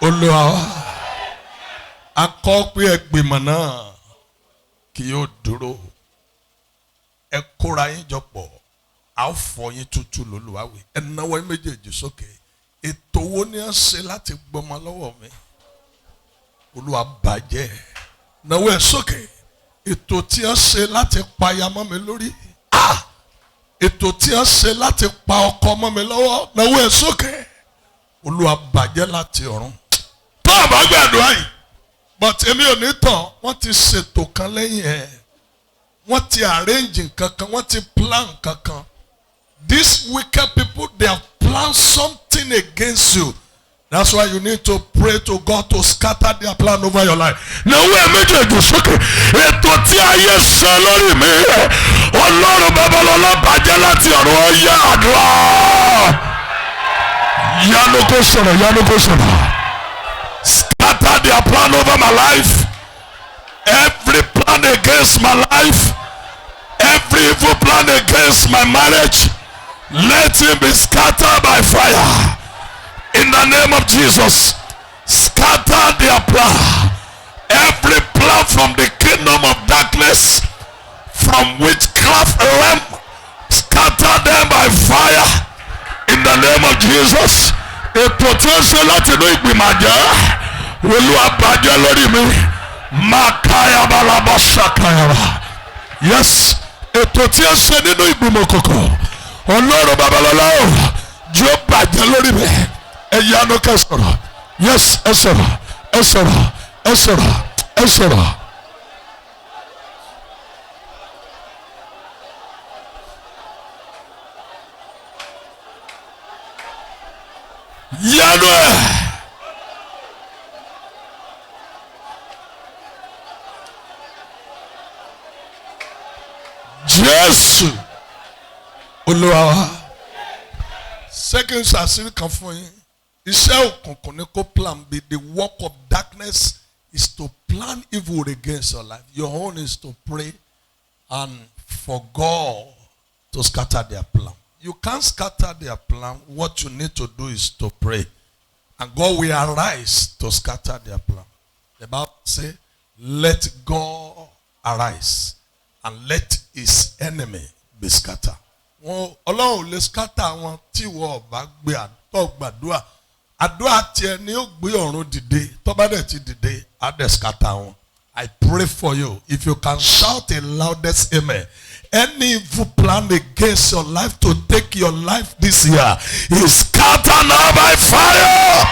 Olúwa. Akọ pé ẹgbìmọ̀ náà kì yóò dúró. Ẹ kóra yín jọ pọ̀. A ó fọ yín tútù lólúwa wí. Ẹ náwó yín méjèèjì sókè. Ètò wo ni a ṣe láti gbọmọ lọ́wọ́ mi? Olúwa bàjẹ́. Náwó ẹ sókè. Ètò tí a ṣe láti pa aya mọ́ mi lórí. Ètò tí a ṣe láti pa ọkọ mọ́ mi lọ́wọ́. Náwó ẹ sókè. Olúwa bàjẹ́ láti ọ̀run. Tó o bá gbàdúrà yìí. But èmi ò ní tàn. Wọ́n ti ṣètò kan lẹ́yìn ẹ̀. Wọ́n ti arrange nǹkan kan. Wọ́n ti plan nǹkan kan. These wicked people, they have planned something against you. That's why you need to pray to God to scatter their plan over your life. Náwó ẹ méjèèjì sókè. Ètò tí ayé ṣe lórí mi. Ọlọ́run Babalọ́lá bàjẹ́ láti ọ̀run ọ̀yá àdúrà. Yanu kò sọ̀rọ̀. Scatter their plan over my life. Every plan against my life. Every evil plan against my marriage. Let it be scattered by fire. In the name of Jesus. Scatter their plan. Every plan from the kingdom of darkness, from witchcraft realm, scatter them by fire. In the name of Jesus. Ètò tí ó ṣe láti inú ìgbìmọ̀ àjẹ́. Olúwa bàjẹ́ lórí mi. Makaya balaba sakaya. Yes. Ètò tí ó ṣe nínú ìgbìmọ̀ òkùnkùn. Ọlọ́run Babalọ́lá o. Jọ̀ọ́ bàjẹ́ lórí mi. Ẹ yanu ká sọ̀rọ̀. Yes, ẹ sọ̀rọ̀. Yanu ẹ. Jésù Olúwa wa. Second àṣírí kan fún yín. Iṣẹ́ òkùnkùn ni kó plan B. The work of darkness is to plan evil against your life. Your own is to pray and for God to scatter their plan. You can't scatter their plan. What you need to do is to pray. And God will arise to scatter their plan. The Bible says, let God arise and let his enemy be scattered. Ọlọ́run lè scatter wọn tí wọ́n bá gbé àtọ́ gbàdúrà. Àdúrà tiẹ̀ ni ó gbé ọ̀run dìde. Tó bá dẹ̀ ti dìde, á dẹ̀ scatter wọn. I pray for you. If you can shout a loudest amen. Any evil plan against your life to take your life this year is scattered now by fire.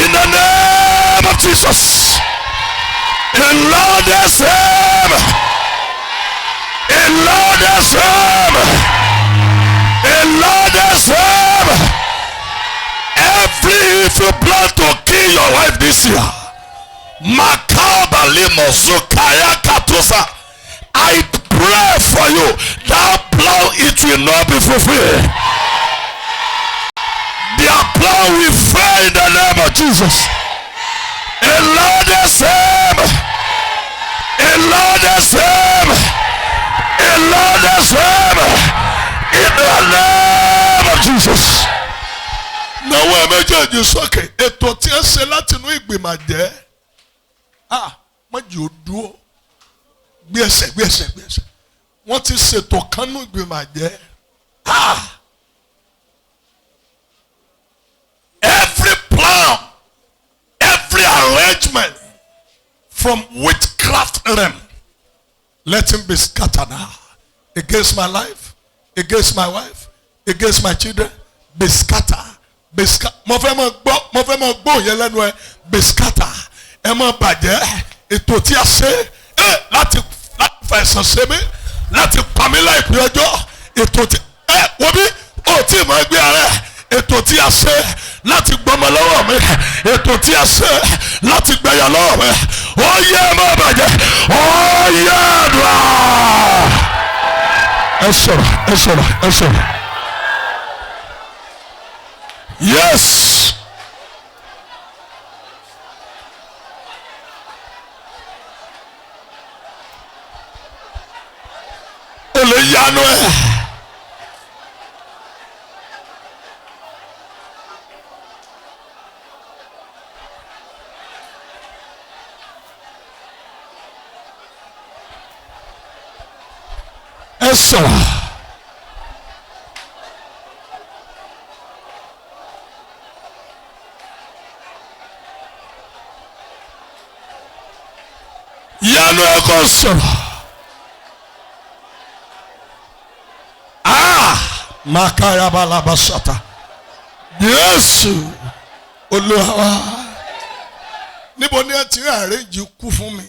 In the name of Jesus. A loudest amen. A loudest amen. A loudest amen. Every evil plan to kill your life this year. Makabalimo Zukaya Katusa. I pray for you. That plan, it will not be fulfilled. Their plan will fail in the name of Jesus. A loudest amen. A loudest amen. A loudest amen. In the name of Jesus. Náwó ẹ méjèèjì sókè. Ètò tí ẹ ṣe láti inú ìgbìmọ̀ jẹ́. Mọ̀jì ò dúró. Gbé ẹsẹ̀. Wọ́n ti ṣètò kan nínú ìgbìmọ̀ jẹ́. Every plan, every arrangement from witchcraft realm, let him be scattered now. Against my life, against my wife, against my children, be scattered. Mo fẹ́ mọ gbọ́ yẹn lẹ́nu ẹ, be scattered. Ẹ má bàjẹ́. Ètò tí a ṣe láti fẹ̀sán ṣe mí, láti pa mí láìpẹ́ ọjọ́. Ètò tí wọ́n bí ó tí ì máa gbé ara ẹ̀. Ètò tí a ṣe láti gbọmọ lọ́wọ́ mi. Ètò tí a ṣe láti gbẹ̀yà lọ́wọ́ mi. Ó yẹ má bàjẹ́. Ó yẹ àdúrà. Yes. Ole yanu ẹ. Ẹ sọ̀rọ̀. Yanu ẹ kò sọ̀rọ̀. Makaya balabasata. Yes. Olúwa. Níbo ni ẹ ti arrange kú fún mi?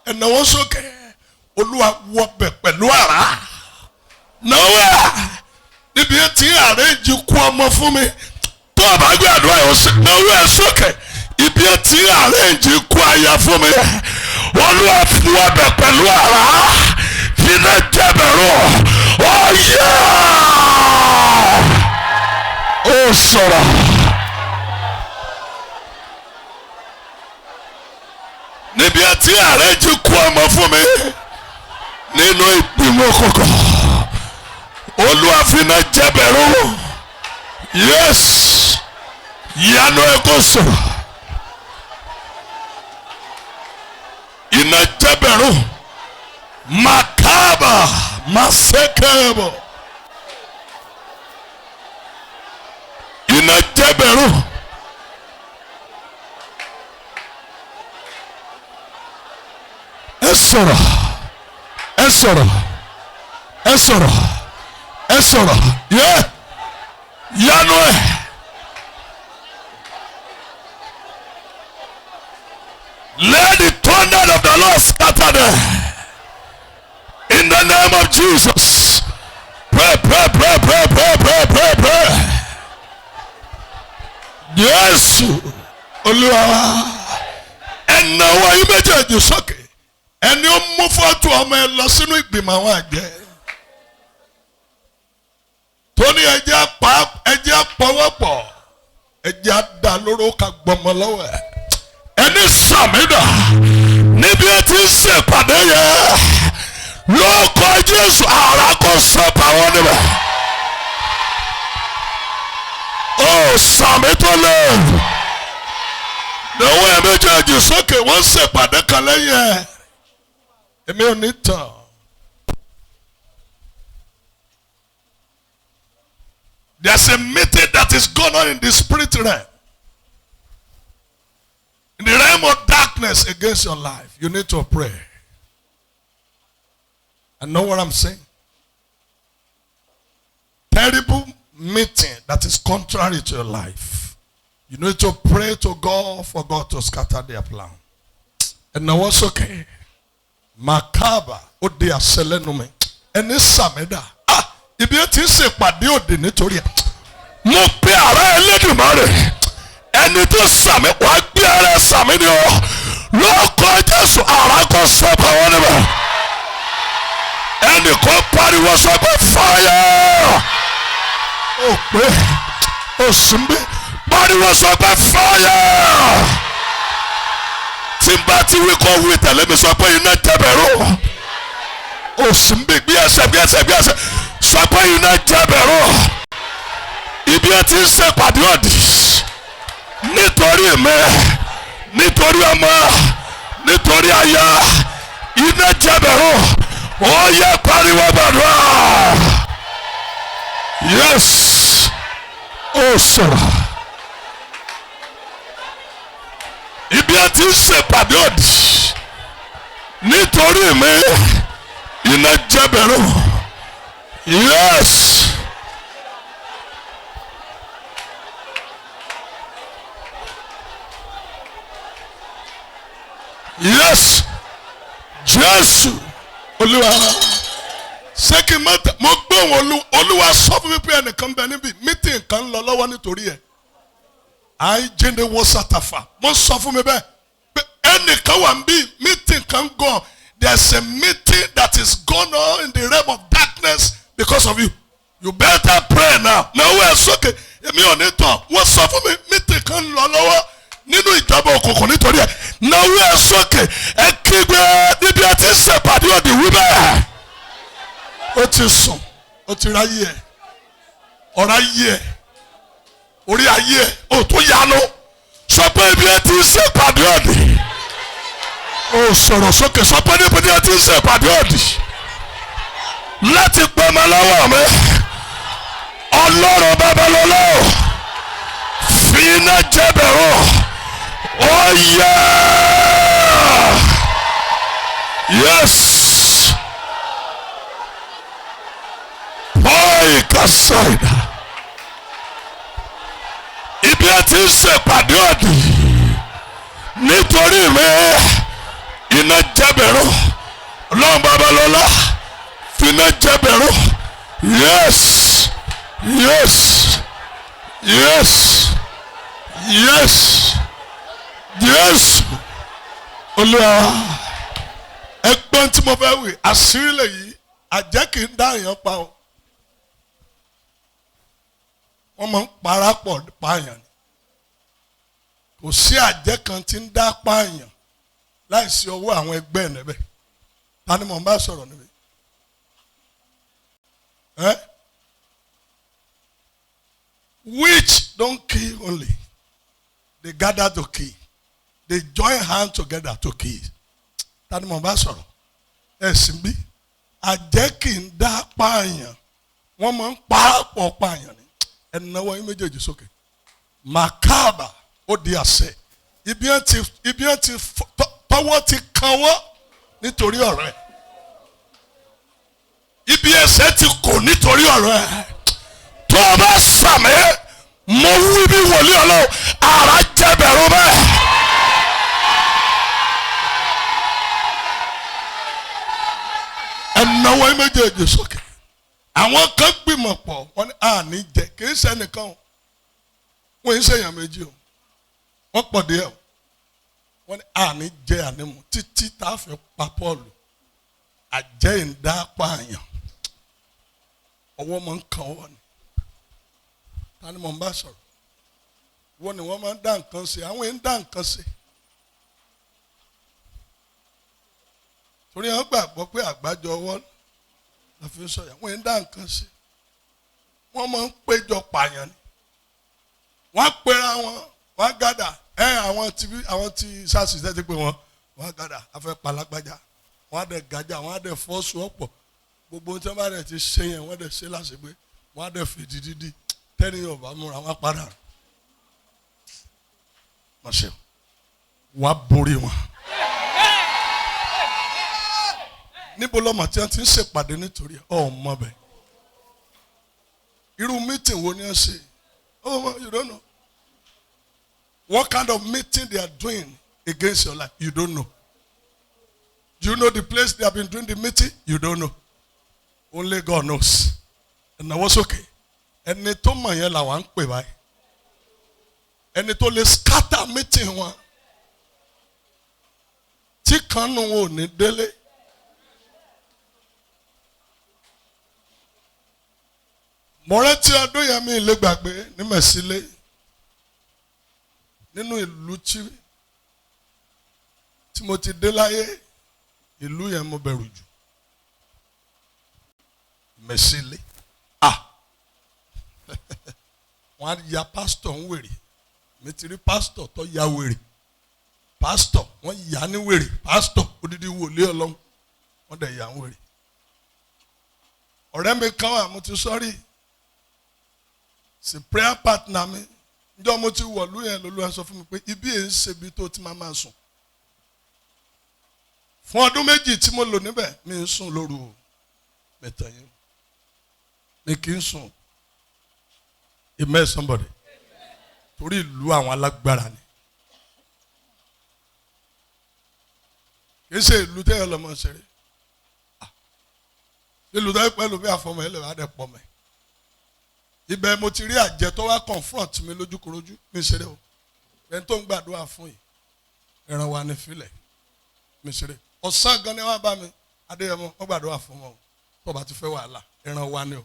Ẹ̀nàwó sókè. Olúwa wọ bẹ̀ pẹ̀lú àrá. Náwó. Níbi ẹ ti arrange kú ọmọ fún mi. Tó o bá gbé àdúrà yóò sí. Náwó ẹ sókè. Ibi ẹ ti arrange kú aya fún mi. Olúwa wọ bẹ̀ pẹ̀lú àrá. Fina jẹbẹrù. Oh yeah! Oh sọ̀rọ̀. Níbi àti ààrẹ jí kú ọmọ fún mi nínú ìgbìmọ̀ kọ̀kọ̀. Olúwa fina jẹbẹrù. Yes. Yanu ẹ̀kọ́ sọ̀rọ̀. Iná jẹbẹrù. Makaba. Masekebo. Iná jẹbẹrù. Ẹ sọ̀rọ̀. Ẹ sọ̀rọ̀. Ẹ sọ̀rọ̀. Ẹ sọ̀rọ̀. Yanu ẹ. Let the thunder of the Lord scatter them. In the name of Jesus. Pray, pray, pray, pray, pray, pray, pray, pray. Yes. Olúwa. Ẹ̀nàwó ayé méjèèjì sókè. Ẹni ó mú fọ́tò ọmọ ẹ lọ sínú ìgbìmọ̀ àwọn àgbẹ̀. Tóní ẹjẹ́ pọwọ́pọ̀. Ẹjẹ́ àdá lóró ká gbọmọ lọ́wọ́ ẹ̀. Ẹni sàmìdà. Níbi ẹ ti ń ṣèpàdé yẹn. Lórúkọ Jésù àrà kò sọpà wọn níbẹ̀. Ó sàmì tó lé. Lọ́wọ́ ẹ méjèèjì sókè wọ́n ṣèpàdé kan lẹ́yìn ẹ̀. Èmi ò ní tàn. There's a meeting that is going on in the spirit realm. In the realm of darkness against your life. You need to pray. I know what I'm saying. Terrible meeting that is contrary to your life. You need to pray to God for God to scatter their plan. And now what's okay? Makaba ode aselenumi. Eni sameda. Ibi eti se pàdé òde nítorí ẹ. Mo pe ara Ẹlẹ́dùmarè. Ẹni tó sàmì wá gbé ara sàmì ni o. Lórúkọ Jésù ara kò sọpọ̀ wọn níbẹ̀. Ẹnì kan pariwo sọ pé fire. Ó pé ó sùn bí pariwo sọ pé fire. Tí n bá ti wí kọ́ wí tẹ̀lé mi sọ pé iná jẹbẹ̀rù. Ó sùn bí gbé ẹsẹ̀ sọ pé iná jẹbẹ̀rù. Ibi ẹ ti ń ṣèpàdé òdì. Nítorí mi, nítorí ọmọ, nítorí aya, iná jẹbẹ̀rù. Ó yẹ pariwo gbàdúrà. Yes. Ó sọ̀rọ̀. Ibi ẹ ti ń ṣèpàdé òdì. Nítorí mi, iná jẹbẹ̀rù. Yes. Yes. Jésù. Olúwa. Ṣé kí n má tẹ̀ mo gbé wọn Olúwa sọ fún mi pé ẹnìkan bẹ níbi mítìn kan ń lọ lọ́wọ́ nítorí ẹ̀. Àìjíǹde wo sàtàfà. Mo sọ fún mi bẹ́ẹ̀ pé ẹnìkan wà ń bí mítìn kan gan. There's a meeting that is going on in the realm of darkness. because of you. You better pray now. Now we are sókè. Èmi ò ní tàn. Wọ́n sọ fún mi meeting kan lọ lọ́wọ́ nínú ìjọba òkùnkùn nítorí ẹ̀. Now we are sókè. Ẹ kígbe níbi ẹ ti ṣèpàdé òdì wí bẹ́ẹ̀. Ó ti sùn. Ó ti ráyè ẹ̀. Ọ̀rá yé ẹ̀. Orí ayé ẹ̀. Ó tó yanu. Sọ pé ibi ẹ ti ṣèpàdé òdì. Ó sọ̀rọ̀ sókè. Sọ pé níbi ẹ ti ṣèpàdé òdì. Láti pẹ́ ọmọ lọ́wọ́ mi. Ọlọ́run Babalọ́lá fi iná jẹ́bẹ̀rọ oyè yes boy kasaida ibi ẹ ti ń ṣèpàdé òdì nítorí mi iná jẹ́bẹ̀rọ Ọlọ́run Babalọ́lá fi iná jẹ́bẹ̀rọ yes. Yes, yes, yes, yes. Olúwa ẹgbọ́n tí mo fẹ́ wí àṣírí lèyí àjẹ́ kì í dá èèyàn pa o. Wọ́n máa ń parapọ̀ pààyàn ni. Kò sí àjẹ́ kan tí ń dá pààyàn láìsí ọwọ́ àwọn ẹgbẹ́ ẹ̀ níbẹ̀. Ta ni mo bá sọ̀rọ̀ níbẹ̀? Which don't kill only. They gather to kill. They join hands together to kill. Tani mo bá sọ̀rọ̀. Ẹ̀sìn bí. Àjẹ́ kì í dá pààyàn. Wọ́n máa ń parapọ̀ pààyàn ni. Ẹ̀nàwó yín méjèèjì sókè. Màkàbà ó di àṣẹ. Ibi ẹ̀ ti tọwọ́ ti kan wọ́ nítorí ọ̀rọ̀ ẹ̀. Ibi ẹsẹ̀ ti kò nítorí ọ̀rọ̀ ẹ̀. Tó o bá sàmì mo wí bí wòlíì Ọlọ́run ara jẹbẹ̀rù bẹ́ẹ̀. Ẹ̀nàwó yín méjèèjì sókè. Àwọn kan gbìmọ̀ pọ̀ wọ́n ní àní jẹ kì í ṣe ẹnìkan o. Wọ́n ń ṣèyàn méjì o. Wọ́n pọ̀ díẹ̀ o. Wọ́n ní àní jẹ ànímù títí tá a fẹ́ pa Pọ́ọ̀lù. Àjẹ́ ìdá pààyàn. Ọwọ́ máa ń kan ọwọ́ ni. Ta ni mo ń bá sọ̀rọ̀? Wọ́n ní wọ́n máa ń dá nǹkan ṣe. Àwọn èèyàn ń dá nǹkan ṣe. Torí wọ́n gbàgbọ́ pé àgbájọ ọwọ́ la fi ń sọ̀yà. Wọ́n èèyàn ń dá nǹkan ṣe. Wọ́n máa ń péjọ pààyàn ni. Wọ́n á pera wọn. Wọ́n á gádà. Àwọn tí sásì tẹ́tí pé wọ́n á gádà. A fẹ́ pa lágbájá. Wọ́n á dẹ̀ gàjà. Wọ́n á dẹ̀ fọ́ọ̀sù ọ̀pọ̀. Gbogbo tí wọ́n bá dẹ̀ ti ṣe yẹn wọ́n dẹ̀ ṣe láṣepé. Wọ́n á dẹ̀ fèdí dídì. Tẹ́ni yóò bá múra wọn padà. Wọ́n ṣe wọ́n á borí wọn. Níbo lọ́mọ tí wọ́n ti ń ṣèpàdé nítorí ọmọ bẹ̀? Irú meeting wo ni wọ́n ṣe? Oh, you don't know. What kind of meeting they are doing against your life? You don't know. Do you know the place they have been doing the meeting? You don't know. Only God knows. And I was okay. Ẹni tó mọ̀ yẹn làwọn ń pè báyìí. Ẹni tó lè scatter meeting wọn. Tí kan nù wọn ò ní délé. Mo rántí ọdún yẹn mi lè gbàgbé ní Mẹ̀sílẹ̀. Nínú ìlú tí mo ti dé láyé, ìlú yẹn mo bẹ̀rù jù. Mẹ̀sílẹ̀. Wọ́n á ya pásítọ̀ ń wèrè. Mi ti rí pásítọ̀ tó ya wèrè. Pásítọ̀ wọ́n yà ní wèrè. Pásítọ̀ odidi wòlíì Ọlọ́run wọ́n dẹ̀ yà ń wèrè. Ọ̀rẹ́ mi kan wà mo ti sọ́rí. Sí prayer partner mi. Ǹjọ́ mo ti wọ̀lú yẹn lÓlúwa sọ fún mi pé ibi èyí ń ṣe ibi tó ti máa sùn. Fún ọdún méjì tí mo lò níbẹ̀ mi ń sùn lóru o. Mẹ́ta yẹn. Mi kì í sùn. Amen somebody. Torí ìlú àwọn alágbára ni. Kì í ṣe ìlú tẹ́yẹ lọ́mọ ṣeré. Ìlú tẹ́yẹ pẹ̀lú bí àfọmọ ẹ̀ lè wá dẹ̀ pọ̀ mẹ́. Ibẹ̀ mo ti rí àjẹ́ tó wá confront mi lójúkorojú mi ṣeré o. Ẹni tó ń gbàdúrà fún yìí. Ẹran wa ní filẹ̀ mi ṣeré. Ọ̀sán gan ni wọ́n bá mi. Adéyẹmọ wọ́n gbàdúrà fún wọn. tó bá ti fẹ́ wàhálà ẹran wa ni o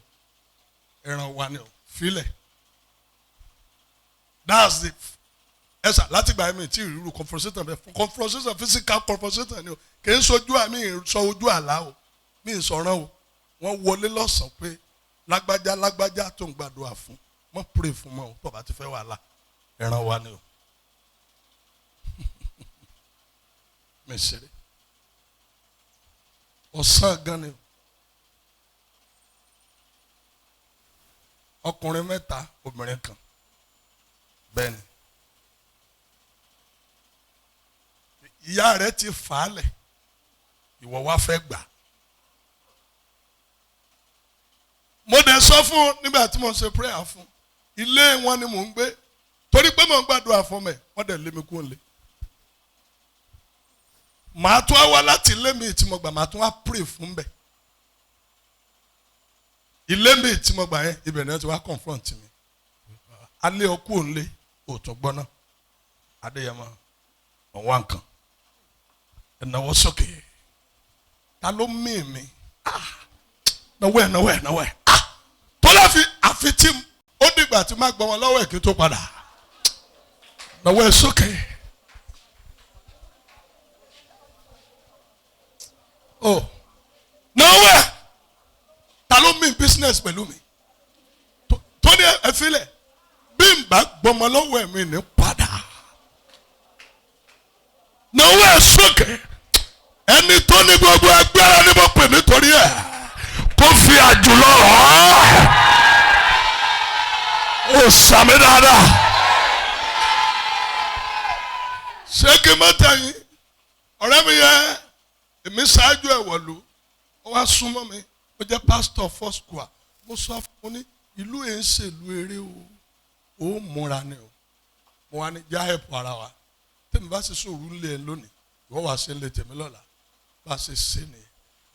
ẹran wa ni o filẹ̀ that's it ẹ̀sà láti gba ẹ̀mí tí ìrírú confrontation bẹ́ẹ̀ confrontation physical confrontation ni o kì í sojú àmì sọ ojú àlá o mi ìsọ̀ràn o wọ́n wọlé lọ́sàn-án pé lágbájá tó ń gbàdúrà fún wọ́n pray fún mọ́ o tó bá ti fẹ́ wàhálà ẹran wa ni o mi ṣeré ọ̀sán gan ni o ọkùnrin mẹ́ta obìnrin kan bẹ́ẹ̀ ni ìyá rẹ̀ ti fà á lẹ̀ ìwọ wá fẹ́ gbà mo dẹ̀ sọ fún nígbà tí mo ń ṣe prayer fún ilé wọn ni mò ń gbé torí pé mo ń gbàdúrà fún mi wọ́n dẹ̀ lé mi kúrò lé màá tún wá láti ilé mi tí mo gbà màá tún wá pray fún bẹ́ẹ̀ ilé mi tí mo gbà yẹn ibẹ̀ náà ti wá confront mi alẹ́ ọkú òǹlé òtún gbọ́ná adéyẹmọ ọ̀wá nǹkan ẹ̀nàwó sókè ta ló mí mi náwó ẹ̀ tó láfi àfi tí ó dìgbà tí má gbọ́ wọn lọ́wọ́ ẹ̀ kí tó padà náwó ẹ̀ sókè náwó ẹ̀ ta ló mí business pẹ̀lú mi tó ní ẹ filẹ̀ bí n bá gbọmọ lọ́wọ́ ẹ̀ mi ní padà náwó ẹ̀ sókè ẹni tó ní gbogbo agbára ni mo pè nítorí ẹ̀ kó fi àjùlọ hàn ó sàmì dáadáa ṣé kí n má tẹ̀yìn ọ̀rẹ́ mi yẹ èmi ṣáájú ẹ̀ wọ̀lú ó wá súnmọ́ mi ó jẹ́ pastor first square mo sọ fún un ní ìlú ẹ̀ ń ṣèlú eré ó múra ni o mo wá ní já ẹ̀pọ̀ ara wa tèmi bá ṣe sòrú lé ẹ lónìí ìwọ wá ṣe ń lé tèmi lọ́la bá ṣe ṣe ni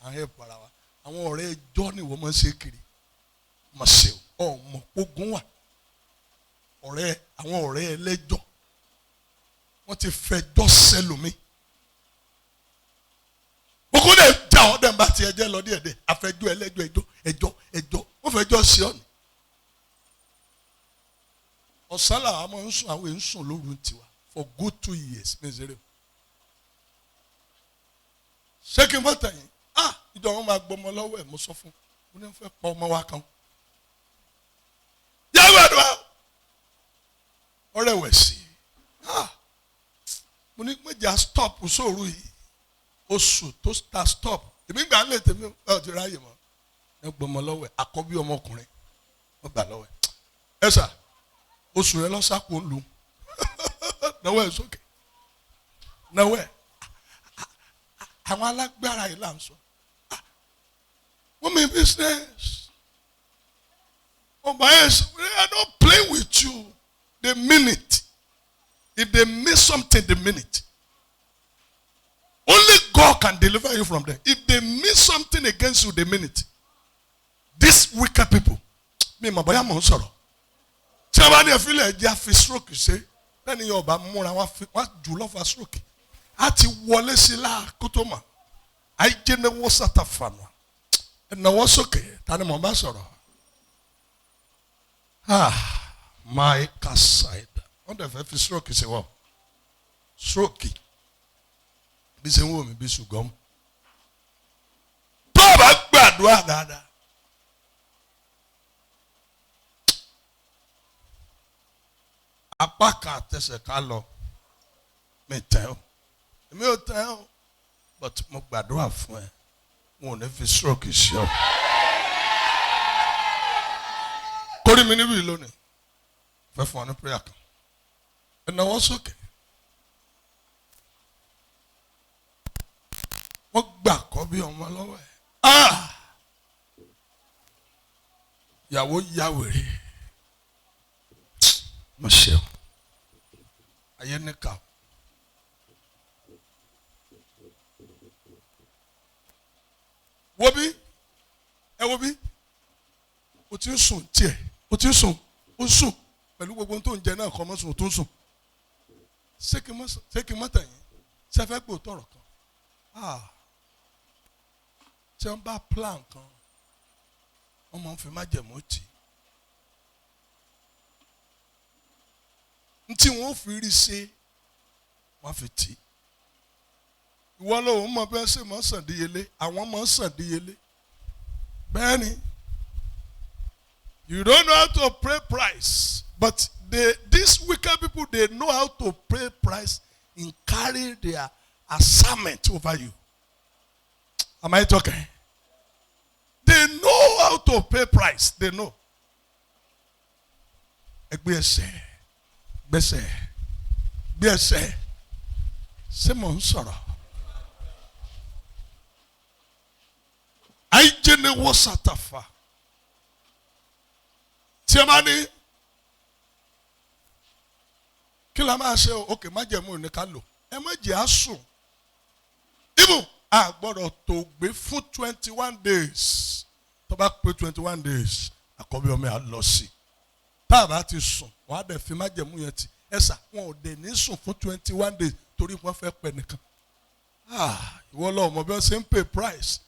à ń ẹ̀pọ̀ ara wa àwọn ọ̀rẹ́ ẹjọ́ ni wọ́n máa ń ṣe kiri mà ṣe ọmọ ogun wà àwọn ọ̀rẹ́ ẹlẹ́jọ́ wọ́n ti fẹjọ́ sẹ́lómi gbogbo dẹ̀ já ọ́ dẹ̀ ń bá ti ẹjẹ́ lọ díẹ̀díẹ̀ àfẹjọ́ ẹlẹ́jọ́ ẹjọ́ wọ́n fẹjọ́ sí ọ ni ọ̀sán làwọn máa ń sùn àwọn èèyàn ń sùn lóru tiwa for good 2 years mẹ́sẹ̀rẹ̀ ṣé kí n bá tẹ̀yìn ìjọ wọn máa gbọmọ lọ́wọ́ ẹ̀ mo sọ fún un mo ní fẹ́ pa ọmọ wa kan yàrá àdúrà ọ̀rẹ́ wẹ̀ sí mo ní méjà stop sóòrù yìí oṣù tó ta stop èmi gbà ń lè tèmi ọ̀ ti ráyè mọ́ ẹ gbọmọ lọ́wọ́ ẹ̀ àkọ́bí ọmọkùnrin wọ́n gbà lọ́wọ́ ẹ̀ ẹ sà oṣù rẹ lọ́sàkó ń lu náwó ẹ̀ sókè náwó ẹ̀ àwọn alágbára yìí là ń sọ wọ́n mi business ọba yẹn they are not playing with you they mean it if they miss something they mean it only God can deliver you from them if they miss something against you they mean it these wicked people mi ma bóyá mò ń sọ̀rọ̀ tí a bá ní ẹ̀fílẹ̀ ẹ̀jẹ̀ àfi stroke ṣe lẹ́ni yẹn ọba múra wọ́n jù lọ́fà stroke a ti wọlé sí láàkótó mà àìjẹ́ ní wọ́n sàtà fànà ẹ̀nàwọ́ sókè ta ni mò ń bá sọ̀rọ̀ my kassaida wọ́n dẹ̀ fẹ́ fi stroke ṣe wọ́ stroke bí ṣe ń wò mí bí ṣùgbọ́n tó o bá gbàdúrà dáadáa apá kan àtẹsẹ̀ ká lọ mi tẹ́ o èmi ò tẹ́ o but mo gbàdúrà fún ẹ mo ò ní fi stroke ṣe ọ kórìí mi níbí lónìí fẹ́ fún ọ ní prayer kan ẹ̀nàwọ́ sókè wọ́n gbà kọ́ bí ọmọ lọ́wọ́ ẹ̀ ìyàwó ya wèrè mo ṣe o ayé níkà o wo bí ẹ wo bí o ti ń sùn tiẹ̀ o ti ń sùn o ń sùn pẹ̀lú gbogbo ohun tó ń jẹ náà kọ́ mọ́ sùn o tó ń sùn ṣé kí n mọ́tà yín ṣe fẹ́ gbọ́ tọ̀rọ̀ kan tí wọ́n bá plan kan wọ́n máa ń fi májẹ̀mú tì. Ntí wọ́n fi rí ṣe wọ́n fi tì. Ìwọ lóun mọ̀ bẹ́ẹ̀ ṣe máa ń sàn díyelé, àwọn máa ń sàn díyelé. Bẹ́ẹ̀ni, you don't know how to pay price, but these wicked people, they know how to pay price in carry their assignment over you. Am I talking? They know how to pay price. They know. Gbèsè, ṣé mò ń sọ̀rọ̀? Àìjẹ́ni wọ́n ṣàtàfà. Tí ẹ máa ní kí la máa ṣe o, òkè májẹ̀mú ní ká lò. Ẹ má jẹ́ àsùn. Ibù a gbọ́dọ̀ tó gbé fún 21 days. Tó bá pé 21 days, àkọ́bí ọmọ yà lọ sí. Tá a bá ti sùn, wọ́n á dẹ̀ fi májẹ̀mú yẹn tì. Ẹ̀sà wọn ò dẹ̀ ní sùn fún 21 days torí wọ́n fẹ́ pẹ̀ nìkan. Ìwọ lọ́wọ́ mọ̀ bí wọ́n ṣe ń pay price.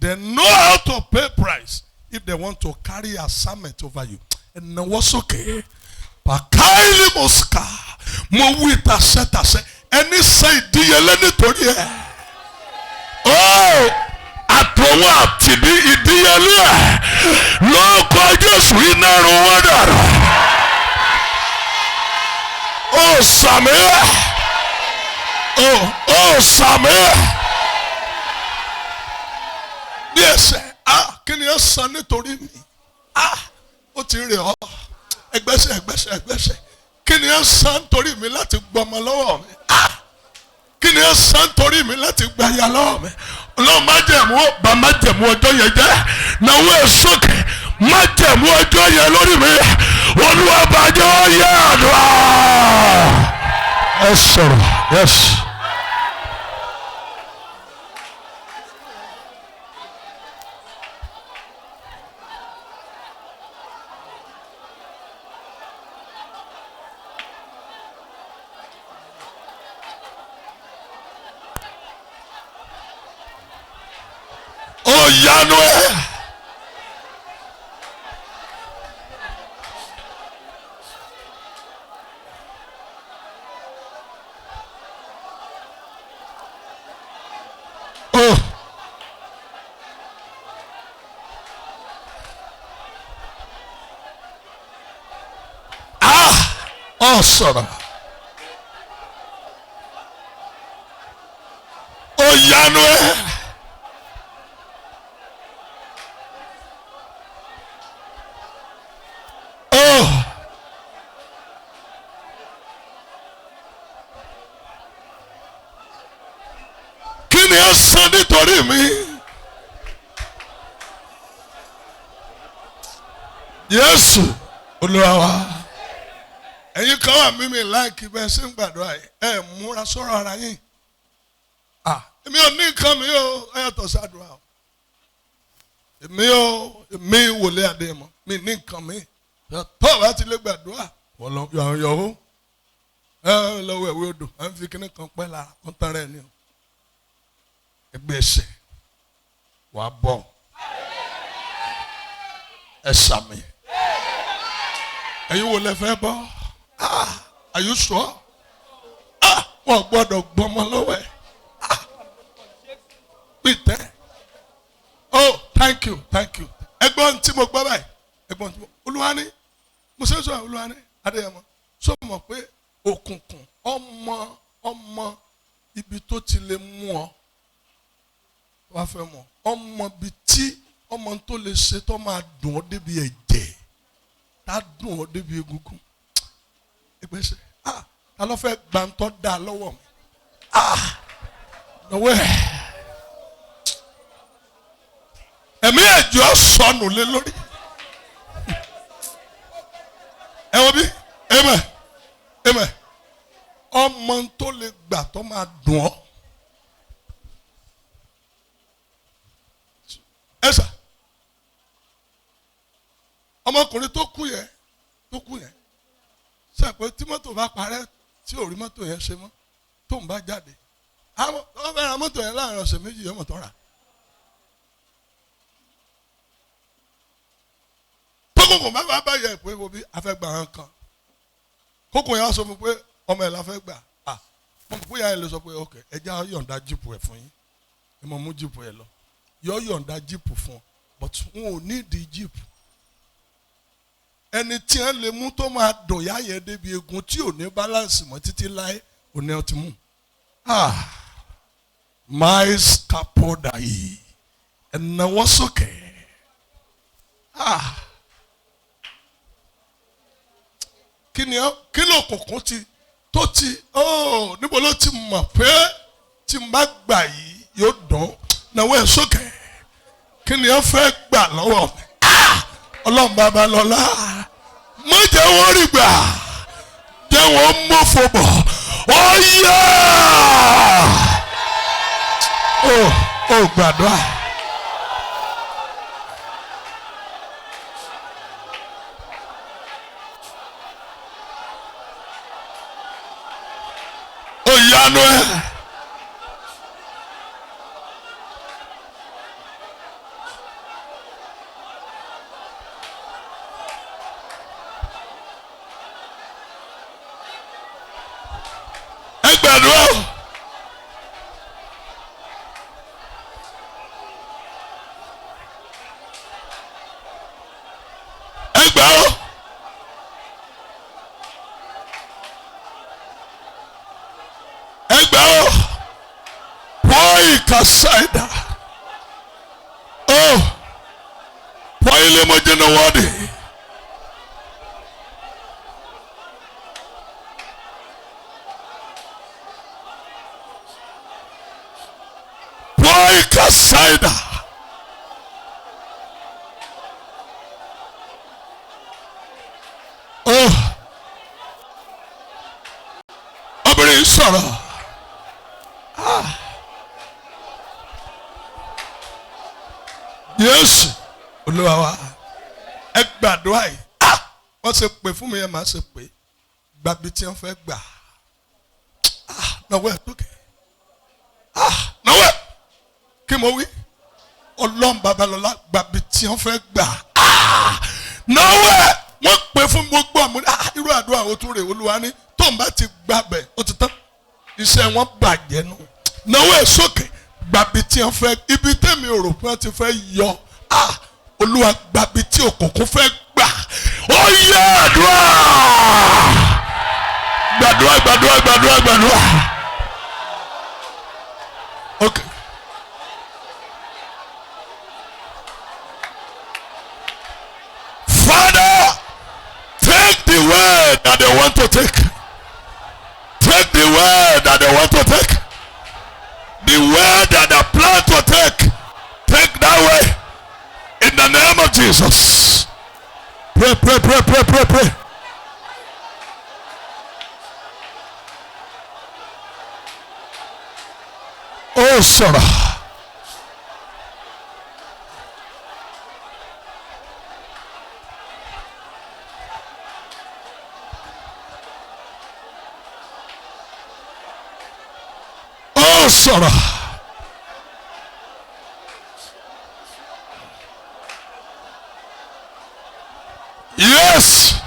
They know how to pay price if they want to carry assignment over you. And what's okay? Pakaili Mosca. Mo wí tasẹ́. Ẹni sẹ́ ìdíyelé nítorí ẹ̀. Oh! Àtọwọ́ àtìbí ìdíyelé ẹ̀. Lórúkọ Jésù iná run wọ́n dàrú. Oh sàmì ẹ̀. Oh sàmì ẹ̀. Bí ẹsẹ̀ kí ni ẹ san nítorí mi? Ó ti rè ọ́. Ẹgbẹ́sẹ̀. Kí ni ẹ san nítorí mi láti gbọmọ lọ́wọ́ mi? Kí ni ẹ san nítorí mi láti gbàyà lọ́wọ́ mi? Ọlọ́run májẹ̀mú bá májẹ̀mú ọjọ́ yẹn jẹ́. Náwó ẹ̀ sókè májẹ̀mú ọjọ́ yẹn lórí mi. Olúwa bàjẹ́ yẹ àdúrà. Ẹ sọ̀rọ̀, yes. Yanu ẹ. Sọ̀rọ̀. Yanu ẹ. San nítorí mi. Jésù Olúwa wa. Ẹ̀yin kan wà mímì láìkí bẹ́ẹ̀ ṣe ń gbàdúrà yìí. Ẹ múra sọ̀rọ̀ ara yín. Èmi ò ní nǹkan mi o, ẹ yàtọ̀ sádùá o. Èmi wòlé adé mọ̀, mi ní nǹkan mi. Tó o bá ti lè gbàdúrà, wọ́n lọ yọ̀hó. Lọ́wọ́ ẹ̀wé odò, à ń fi kíní kan pẹ́ lára, wọ́n tán rẹ̀ ni o. Ẹgbẹ́sẹ̀ wà bọ̀ ẹ sàmì ẹ̀yin wo lẹ fẹ́ bọ́ are you sure wọ́n gbọ́dọ̀ gbọ́mọ lọ́wọ́ ẹ̀ pété oh thank you ẹgbọ́n tí mo gbọ́ báyìí ẹgbọ́n tí mo Olúwa ní mo ṣe sọ Olúwa ní Adéyẹmọ sọ mọ̀ pé òkùnkùn ọmọ ibi tó ti lè mú ọ. Wá fẹ́ mọ̀ ọmọ bíi tí ọmọ tó lè ṣe tó máa dùn ọ́ débi ẹ̀jẹ̀ tá dùn ọ́ débi egungun ẹgbẹ́sẹ̀ ta ló fẹ́ gbàǹtọ́ dá lọ́wọ́ mi lọ́wọ́ ẹ̀ ẹ̀mí ẹ̀jọ́ sọnù lé lórí ẹ wọ́n bí amen ọmọ tó lè gbà tó máa dùn ọ́. Ẹ̀sà ọmọkùnrin tó kú yẹn ṣe pé tí mọ́tò bá parẹ́ tí ò rí mọ́tò yẹn ṣe mọ́ tó ń bá jáde wọ́n fẹ́ ra mọ́tò yẹn láàrin ọ̀sẹ̀ méjì yẹn mọ̀ tó rà tókùnkùn bá yẹ pé wo bí a fẹ́ gbà hàn kan kókò yẹn wá sọ fún pé ọmọ ẹ̀ la fẹ́ gbà mo mọ̀ pé ìyá ẹ̀ lè sọ pé ok ẹja yọ̀ǹda jíìpù ẹ̀ fún yín ẹ mọ̀ mú jíìpù ẹ̀ lọ yọ̀ǹda jíìpù fún ọ but wọn ò ní ìdí jíìpù ẹni tí wọn lè mú tó máa dùn yá yẹn débi egun tí ò ní balance mọ́ títí láé ò ní ọtí mú mais capoda yìí ẹ̀nàwọ́ sókè kí ló kùnkùn tó ti níbo ló ti mọ̀ pé tí n bá gbà yìí yóò dùn náwó ẹ̀ sókè kí ni ẹ fẹ́ gbà lọ́wọ́ mi ọlọ́run bàbá lọ́lá má jẹ́ wọ́n rí gbà jẹ́ wọ́n mọ́fọ́ bọ̀ ó gbàdúrà. ó yanu ẹ. Ẹgbẹ̀rún poi kasaida poi le mojena wadi poi kasaida obìnrin sọ̀rọ̀ Yes, Olúwa wa ẹ gbàdúrà yìí wọ́n ṣe pè fún mi yẹn máa ṣe pè gbàbí tí wọ́n fẹ́ gbà náwó ẹ̀ tókè náwó ẹ̀ kí mo wí Ọlọ́run Babalọ́lá gbàbí tí wọ́n fẹ́ gbà náwó ẹ̀ wọ́n pè fún gbogbo àmúlẹ̀ irú àdúrà ó tún rè Olúwa ní tó ń bá ti gbàbẹ̀ ó ti tán iṣẹ́ wọn bàjẹ́ nù náwó ẹ̀ sókè gbàbí tí wọ́n fẹ́ ibi tẹ́mi ò rò pé wọ́n ti fẹ́ yọ Olúwa gbàbí tí òkùnkùn fẹ́ gbà ó yẹ àdúrà gbàdúrà. Okay. Father, take the word that they want to take. Take the word that they want to take. The word that they plan to take that way. In the name of Jesus. Pray. Oh, Sarah. Oh, Sarah. Yes.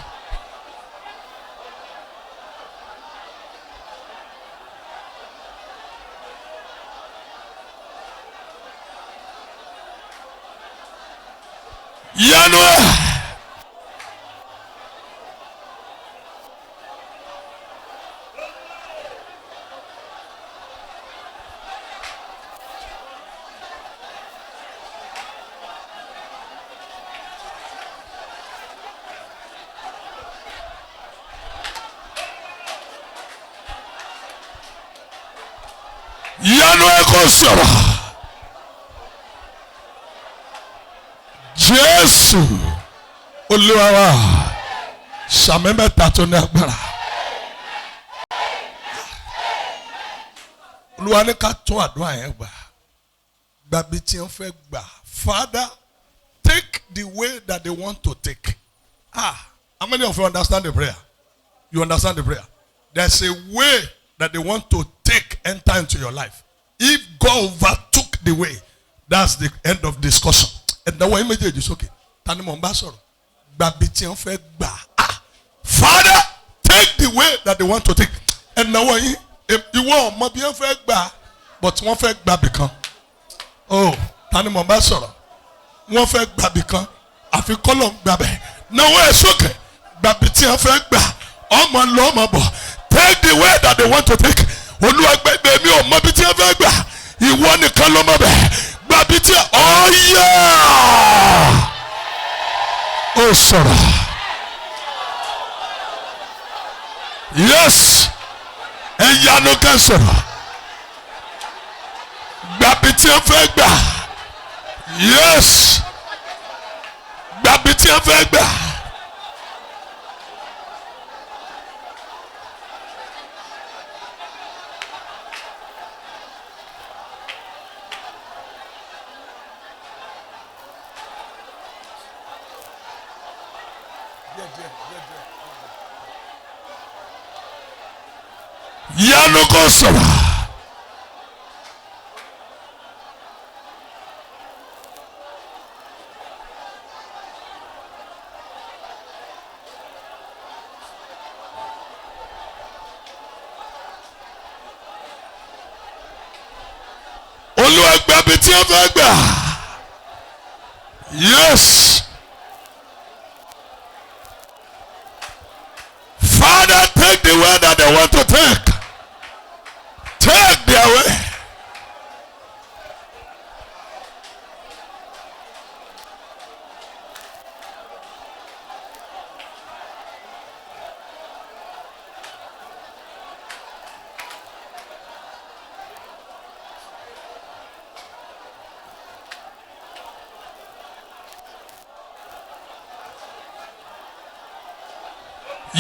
Yanua. Yanua kosoro. Jésù Olúwa wa sàmì mẹ́ta tó ní agbára. Olúwa ní ká tún àdúrà yẹn gbà. Gbàbí tí wọ́n fẹ́ gbà. Father, take the way that they want to take. How many of you understand the prayer? You understand the prayer? There's a way that they want to take enter into your life. If God overtook the way, that's the end of discussion. And the way immediately is okay. Tani mo ń bá sọ̀rọ̀. gbàbí tí wọ́n fẹ́ gbà. Father, take the way that they want to take. Ẹ̀nàwó yín ìwọ ọmọ bí wọ́n fẹ́ gbà but wọ́n fẹ́ gbàbí kan. Oh, tani mo bá sọ̀rọ̀. Wọ́n fẹ́ gbàbí kan àfi kọ́lọ̀ ń gbàbẹ̀. Náwó ẹ̀ sókè gbàbí tí wọ́n fẹ́ gbà ọmọ lọ ọmọ bọ̀. Take the way that they want to take. Olúwa gbẹgbẹ mi ò mọ bí tí wọ́n fẹ́ gbà. Ìwọ nìkan ló mọ̀ bẹ́ẹ̀. Gbàbí tí ọ̀yà ó sọ̀rọ̀. Yes, ẹ̀yánu kan sọ̀rọ̀. Gbàbí tí wọ́n fẹ́ gbà. Yes, gbàbí tí wọ́n fẹ́ gbà. Yanu kò sọ̀rọ̀. Olúwa gbàbí tí wọ́n fẹ́ gbà. Yes. Father, take the way that they want to take. Take their way.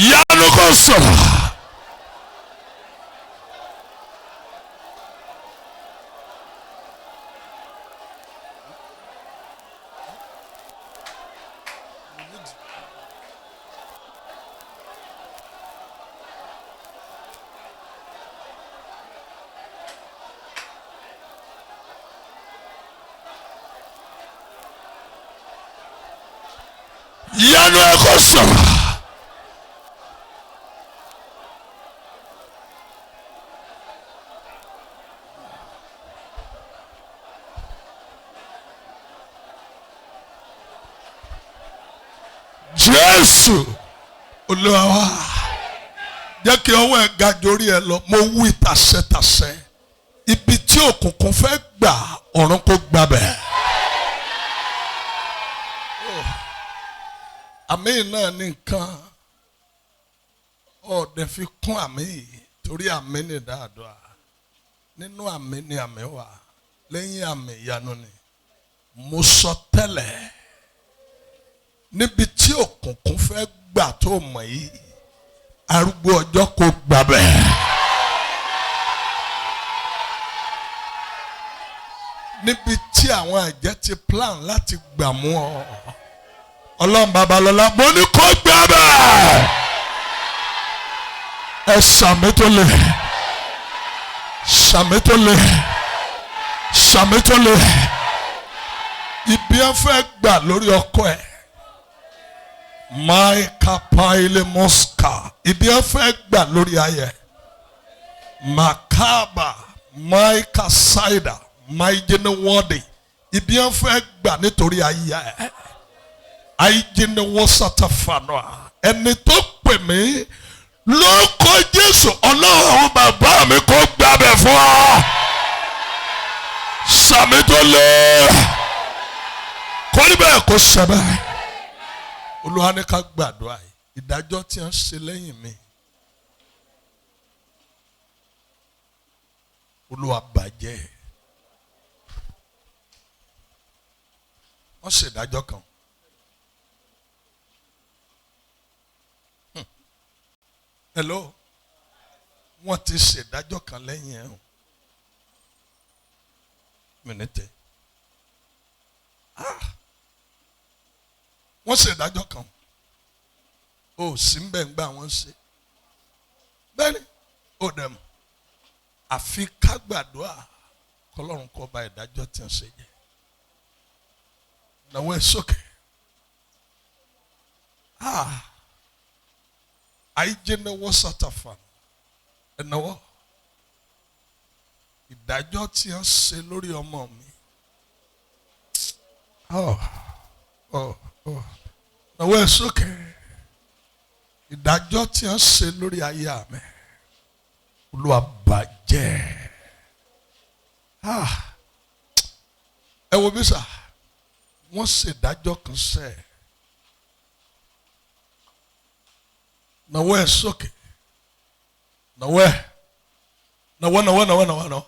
Yanu kò sọ̀rọ̀. Yanu kò sọ̀rọ̀. Jésù Olúwa wa jẹ́ kí ọwọ́ ẹ̀ ga jórí ẹ lọ. Mo wí tàṣẹ́tàṣẹ́ ibi tí òkùnkùn fẹ́ gbà ọ̀run kó gbàbẹ̀. Àmì náà ní nǹkan ọ̀dẹ̀ fi kún àmì yìí torí àmì ní dáadáa. Nínú àmì ni àmì wà, lẹ́yìn àmì ìyanu ni. Mo sọ tẹ́lẹ̀ níbi tí òkùnkùn fẹ́ gbà tó mọ̀ yìí arúgbó ọjọ́ kò gbàbẹ̀. Níbi tí àwọn àjẹ́ ti plan láti gbà mú ọ Ọlọ́run Babalọ́lá mo ní kó gbàbẹ̀. Ẹ sàmì tó lè sàmì tó lè sàmì tó lè ibi ẹ fẹ́ gbà lórí ọkọ ẹ. Maika paile moska ibi ẹ fẹ́ gbà lórí ayé. Makaba Maika saida maijene wọ́ọ̀dì ibi ẹ fẹ́ gbà nítorí ayé ẹ. Aijene wọ́sàtà fanua ẹni tó pè mí lórúkọ Jésù Ọlọ́run bàbá mi kó gbàbẹ̀ fún ọ. Sàmì tó lé kọ́ níbẹ̀ kó sẹ́bẹ̀. Olúwa ní ká gbàdúrà yìí ìdájọ́ tí wọ́n ṣe lẹ́yìn mi Olúwa bàjẹ́. Wọ́n ṣe ìdájọ́ kan. Hello, wọ́n ti ṣe ìdájọ́ kan lẹ́yìn ẹ̀ o. Mìnítẹ̀. Wọ́n ṣe ìdájọ́ kan. O sì ń bẹ̀ ń gbà wọ́n ṣe. Bẹ́ẹ̀ni, ó dẹ̀ mọ̀. Àfi ká gbàdúrà kọ́lọ́run kó ba ìdájọ́ tí ń ṣe jẹ́. Nàwọn ẹ̀ sókè. àìjẹ́nẹ́wọ́ sátàfà ẹ̀náwọ́ ìdájọ́ tí wọ́n ṣe lórí ọmọ mi. Náwó ẹ̀ sókè. Ìdájọ́ tí wọ́n ṣe lórí ayé mi. Olúwa bàjẹ́. Ẹ wo bí sà, wọ́n ṣe ìdájọ́ kan sẹ́. Náwó ẹ̀ sókè. Náwó ẹ̀. Náwó.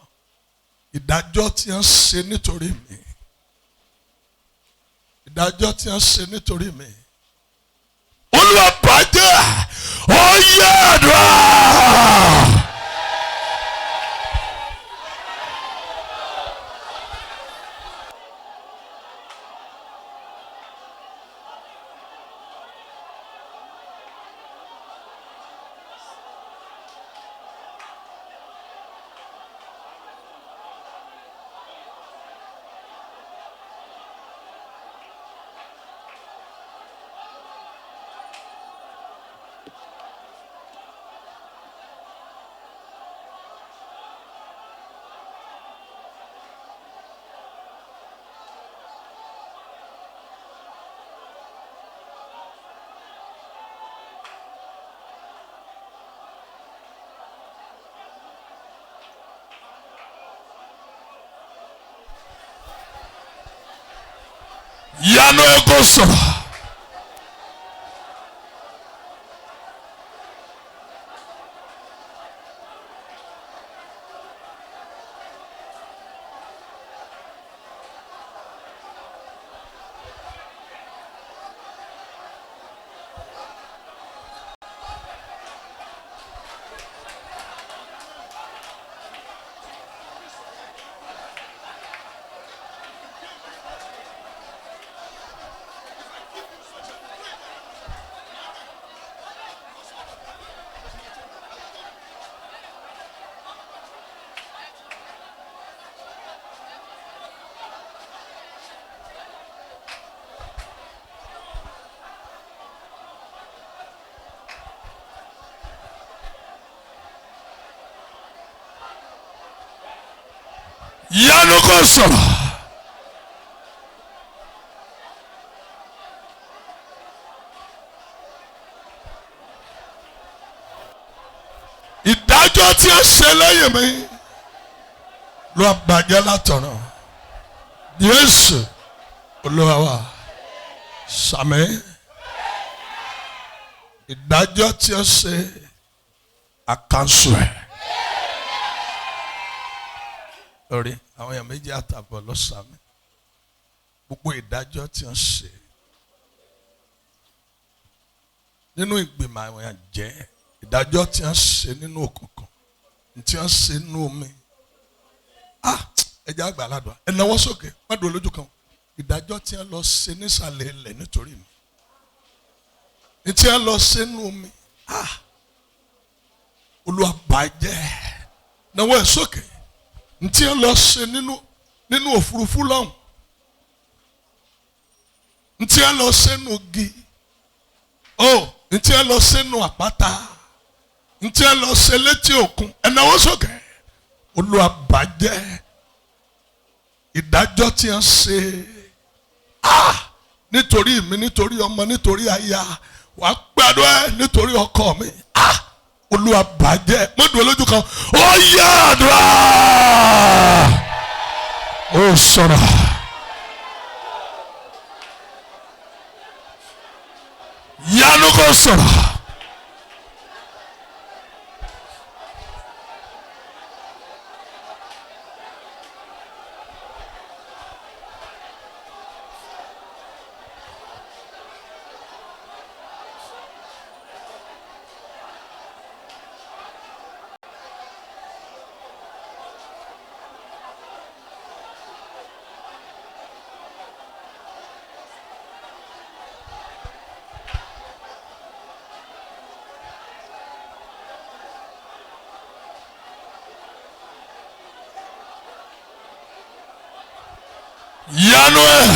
Ìdájọ́ tí wọ́n ṣe nítorí mi. Ìdájọ́ tí wọ́n ṣe nítorí mi. Olúwa bàjẹ́. Ó yẹ àdúrà. Yano ego sọ̀rọ̀. Yano kò sọ̀rọ̀. Ìdájọ́ tí a ṣe lẹ́yìn mi ló bàjẹ́ látọ̀nà. Jésù Olúwa wa sàmì. Ìdájọ́ tí a ṣe àkànṣe ẹ̀. Lórí àwọn èèyàn méjì àtàbọ̀ lọ́sàmì. Gbogbo ìdájọ́ tí wọ́n ṣe nínú ìgbìmọ̀ àwọn èèyàn jẹ́ ìdájọ́ tí wọ́n ṣe nínú òkùnkùn, tí wọ́n ṣe nínú omi. Ẹja àgbà aládùá ẹ nawọ́ sókè má dúró lójú kan. Ìdájọ́ tí wọ́n lọ ṣe nísàlẹ̀ ilẹ̀ nítorí mi, tí wọ́n lọ ṣe nínú omi. Olúwa bàjẹ́. Nawọ́ ẹ̀ sókè. Ntí ẹ lọ ṣe nínú òfurufú lọ́hùn, ntí ẹ lọ ṣe nínú igi, ntí ẹ lọ ṣe nínú àpáta, ntí ẹ lọ ṣe létí òkun, ẹ nawọ́ sókè. Olúwa bàjẹ́. Ìdájọ́ tí ẹ ṣe nítorí mi, nítorí ọmọ, nítorí aya, wà á gbàdúrà nítorí ọkọ mi. Olúwa bàjẹ́. Mo dúró lójú kan. Ó yá àdúrà. Ó sọ̀rọ̀. Yanu kò sọ̀rọ̀. Yanu ẹ̀.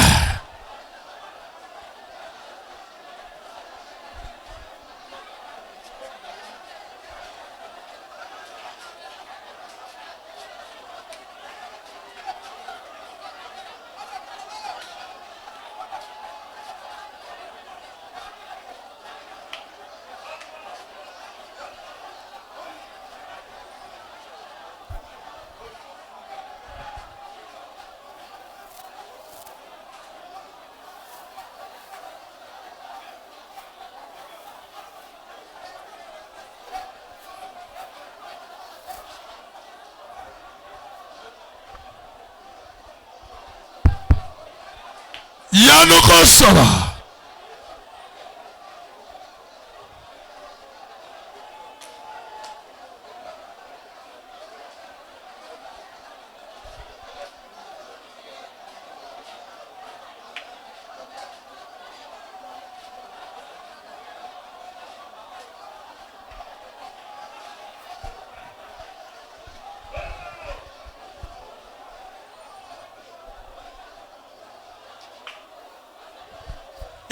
ìyanu kò sọ̀rọ̀.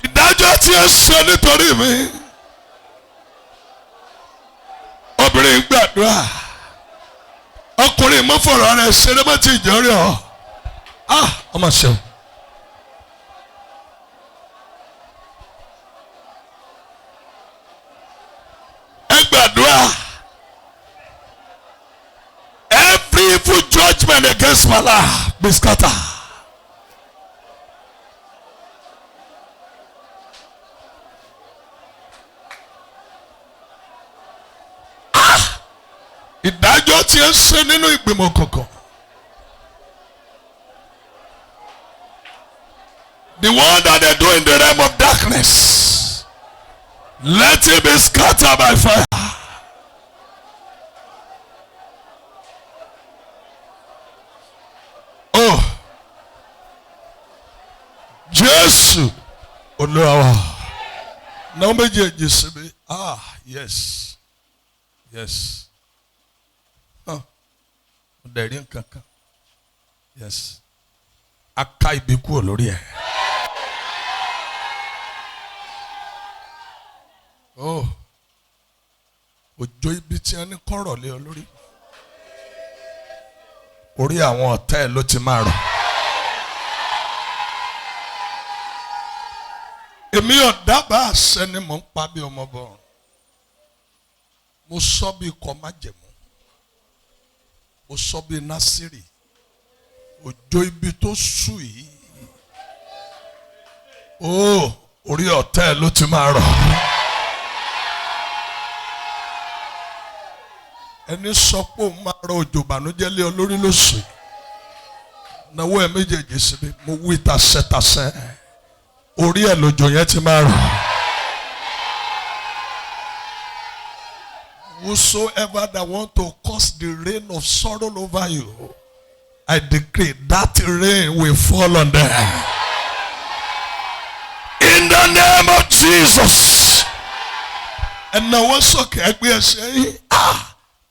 ìdájọ́ tí ẹ ṣe nítorí mi obìnrin gbàdúrà ọkùnrin mọ́fọ̀rọ̀ rẹ̀ ṣeré bá ti jẹ́ rí ọ ọmọ ṣeun. ẹ gbàdúrà every evil judgment against my life be scattered. ìdájọ́ tí ẹ ṣe nínú ìgbìmọ̀ kọ̀ọ̀kan. The one that they do in the realm of darkness, let it be scattered by fire. Oh, Jésù Olúwa wa. Náà méjèèjì síbi. Yes. Yes. Dẹ̀rí nkankan. Yes. Aka ibi kúrò lórí ẹ̀. Oh. Òjò ibi tí a ní kọ́rọ̀ lé ọ lórí. Orí àwọn ọ̀tá ẹ̀ ló ti máa rọ̀. Èmi ọ̀dábàá àṣẹ ni mò ń pa bí ọmọ bọ̀. Mo sọ bí ikọ̀ májẹ̀mú. Mo sọ bí Násírì. Òjò ibi tó ṣú yìí. Oh, orí ọ̀tá ẹ̀ ló ti máa rọ̀. Ẹni sọ pé òun máa rọ òjò ìbànújẹ́ lé ọ lórí lóṣù. Náwó ẹ̀ méjèèjì síbi. Mo wí tasẹ́tasẹ́. Orí ẹ̀ lójò yẹn ti máa rọ̀. Whosoever that want to cause the rain of sorrow over you, I decree that rain will fall on them. In the name of Jesus. And now what's okay? Ẹgbẹ́ ẹsẹ̀ yìí.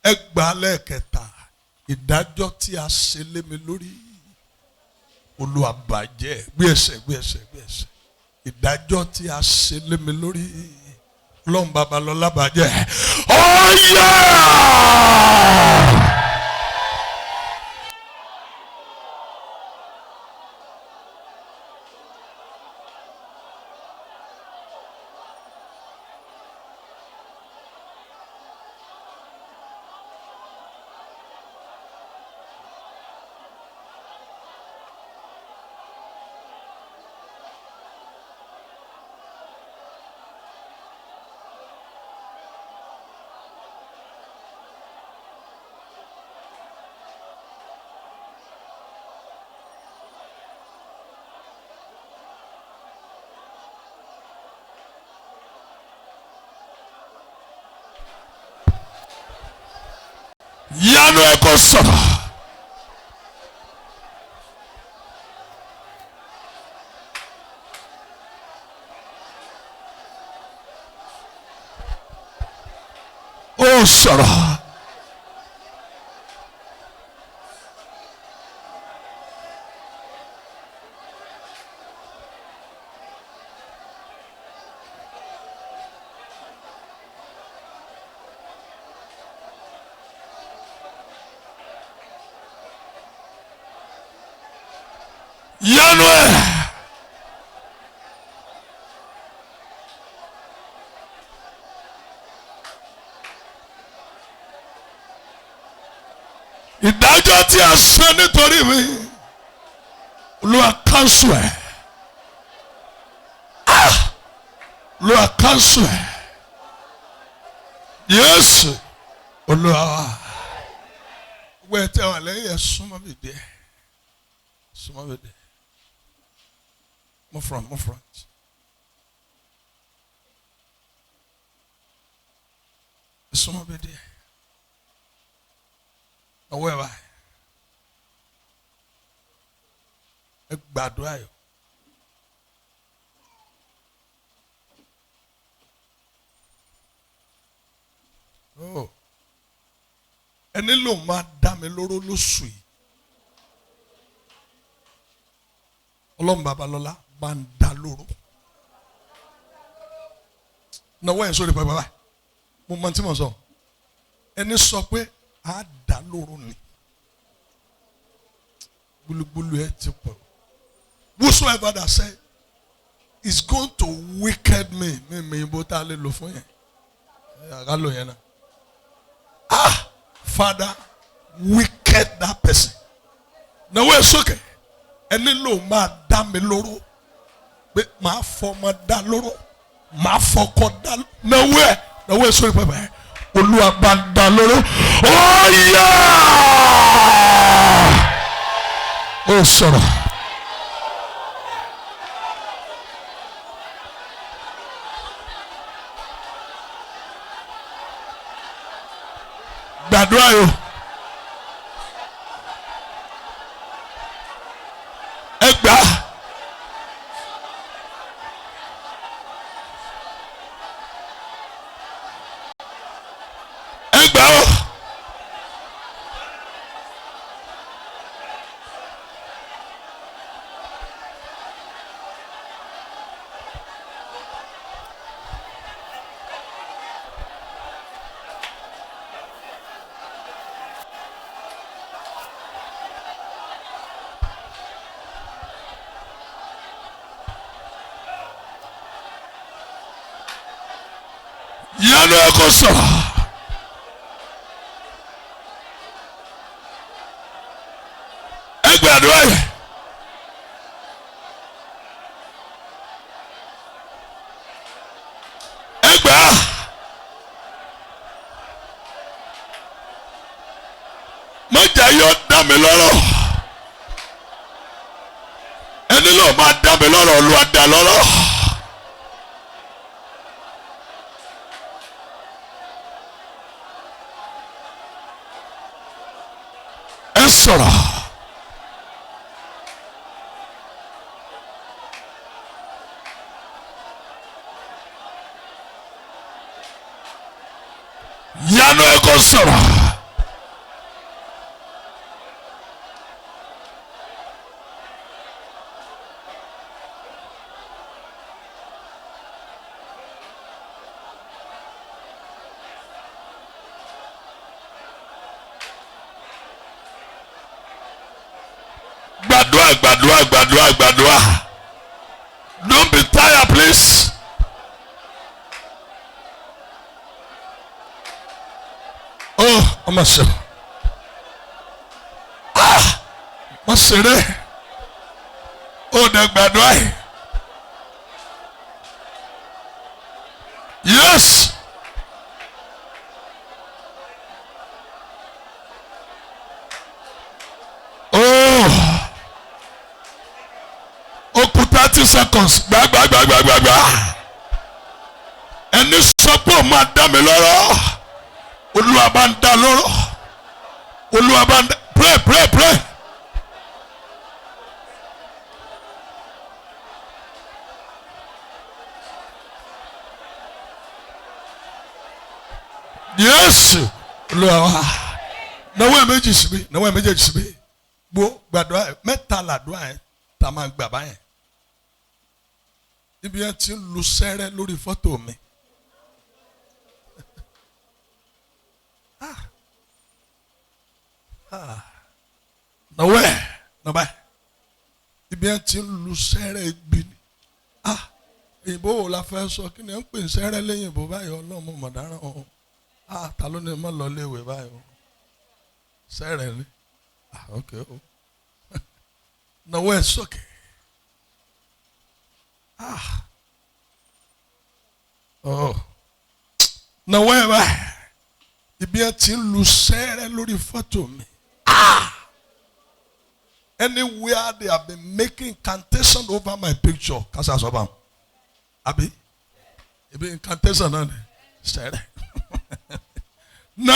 Ẹgbàá lẹ́ẹ̀kẹta. Ìdájọ́ tí a ṣe lé mi lórí. Olúwa bàjẹ́. Gbé ẹsẹ̀. Ìdájọ́ tí a ṣe lé mi lórí. Lọ́n Babalọ́lá bàjẹ́. Ọ̀yá! Ìyanu ẹ kò sọ̀rọ̀. Ó sọ̀rọ̀. Ìyanu ẹ. Ìdájọ́ tí a ṣe nítorí mi, Olúwa cancel ẹ̀. Olúwa cancel ẹ̀. Jésù Olúwa wa. Wẹ́ẹ̀ tẹ́ wà lẹ́yìn ẹ̀ súnmọ́ mi dé. Súnmọ́ mi dé. Move front, move front. Súnmọ́ bí díẹ̀. Ọwọ́ ẹ̀ báyìí. Ẹ gbàdúrà yìí. Oh. Ẹni ló máa dá mi lóró lóṣù yìí. Ọlọ́run Babalọ́lá bá ń dá lóró. Náwó ẹ̀ sórí pẹ̀lú bàbá. Mo mọ tí mo sọ. Ẹni sọ pé a dá lóró ni. Gbulugbulu ẹ ti pọ̀. Whosoever that said is going to wicked me. Mi bó tá a lè lò fún yẹn. Àgá lò yẹn náà. Ah! Father, wicked that person. Náwó ẹ̀ sókè. Ẹni ló máa dá mi lóró. Pé màá fọmọ dá lóró. Màá fọkọ dá lóró. Náwó ẹ̀ sórí pẹ̀pẹ̀. Olúwa bá ń dá lóró. Oh yeah! Ó sọ̀rọ̀. Gbàdúrà yòó. Ẹ gbà. Ẹ gbà ó. Yanu ẹ kò sọ̀rọ̀. Ẹ gbàdúrà yẹ. Ẹ gbà. Mọ̀jà yóò dá mi lọ́rọ̀. Ẹni ló máa dá mi lọ́rọ̀ Olúwa dá lọ́rọ̀. Sọ̀rọ̀. Yanu ẹ kò sọ̀rọ̀. Gbàdúrà. Don't be tired, please. Oh, ọmọ ṣe. Wọ́n ṣeré. Ó dẹ̀ gbàdúrà yìí. Yes. Oku 30 seconds. Gbàgbà. Ẹni sọ pé ó máa dá mi lọ́rọ̀. Olúwa bá ń dá lọ́rọ̀. Olúwa bá ń dá. Pray. Yes. Olúwa wá. Náwó ẹ̀ méjì síbí. Gbó gbàdúrà mẹ́ta làdúrà yẹn tá a máa gbà báyẹn. Ibi yẹn ti ń lu sẹ́rẹ́ lórí fọ́tò mi. Náwó ẹ̀ nàbà. Ibi yẹn ti ń lu sẹ́rẹ́ gbé ni. Ìbò wo la fẹ́ sọ kí ni ẹ ń pè sẹ́rẹ́ lẹ́yìn ìbò báyìí ọlọ́mọ mọ̀dáràn ọ̀hún. Ta ló ní mọ́ lọ léèwé báyìí o. Sẹ́rẹ̀ ni. Okay o. Náwó ẹ̀ sókè. Náwó ẹ̀ báyìí. Ibi ẹ ti ń lu sẹ́rẹ̀ lórí fọ́tò mi. Anywhere they have been making incantation over my picture. Kasa Sobam. Abi? Ibi incantation on it. No,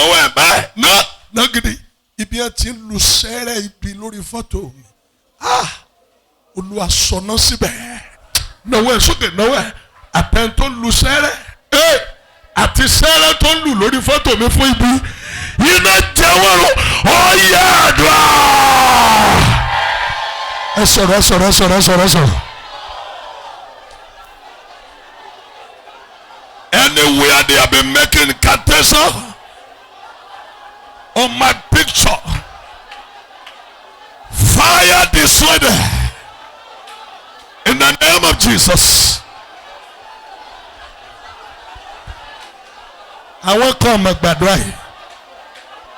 no, gidi. Ibi ati lu sere ibi lórí photo mi. Olúwa sọ̀nà síbẹ̀. No way, sókè, no way. Àtẹn tó lu sere. Àti sere tó lù lórí photo mi fún ibi. Iná jẹ́wọ́rọ̀. Ó yá àdúrà. Ẹ sọ̀rọ̀. Anywhere they have been making incantation on my picture, fire destroy them in the name of Jesus. Àwọn kan mọ̀ gbàdúrà yìí.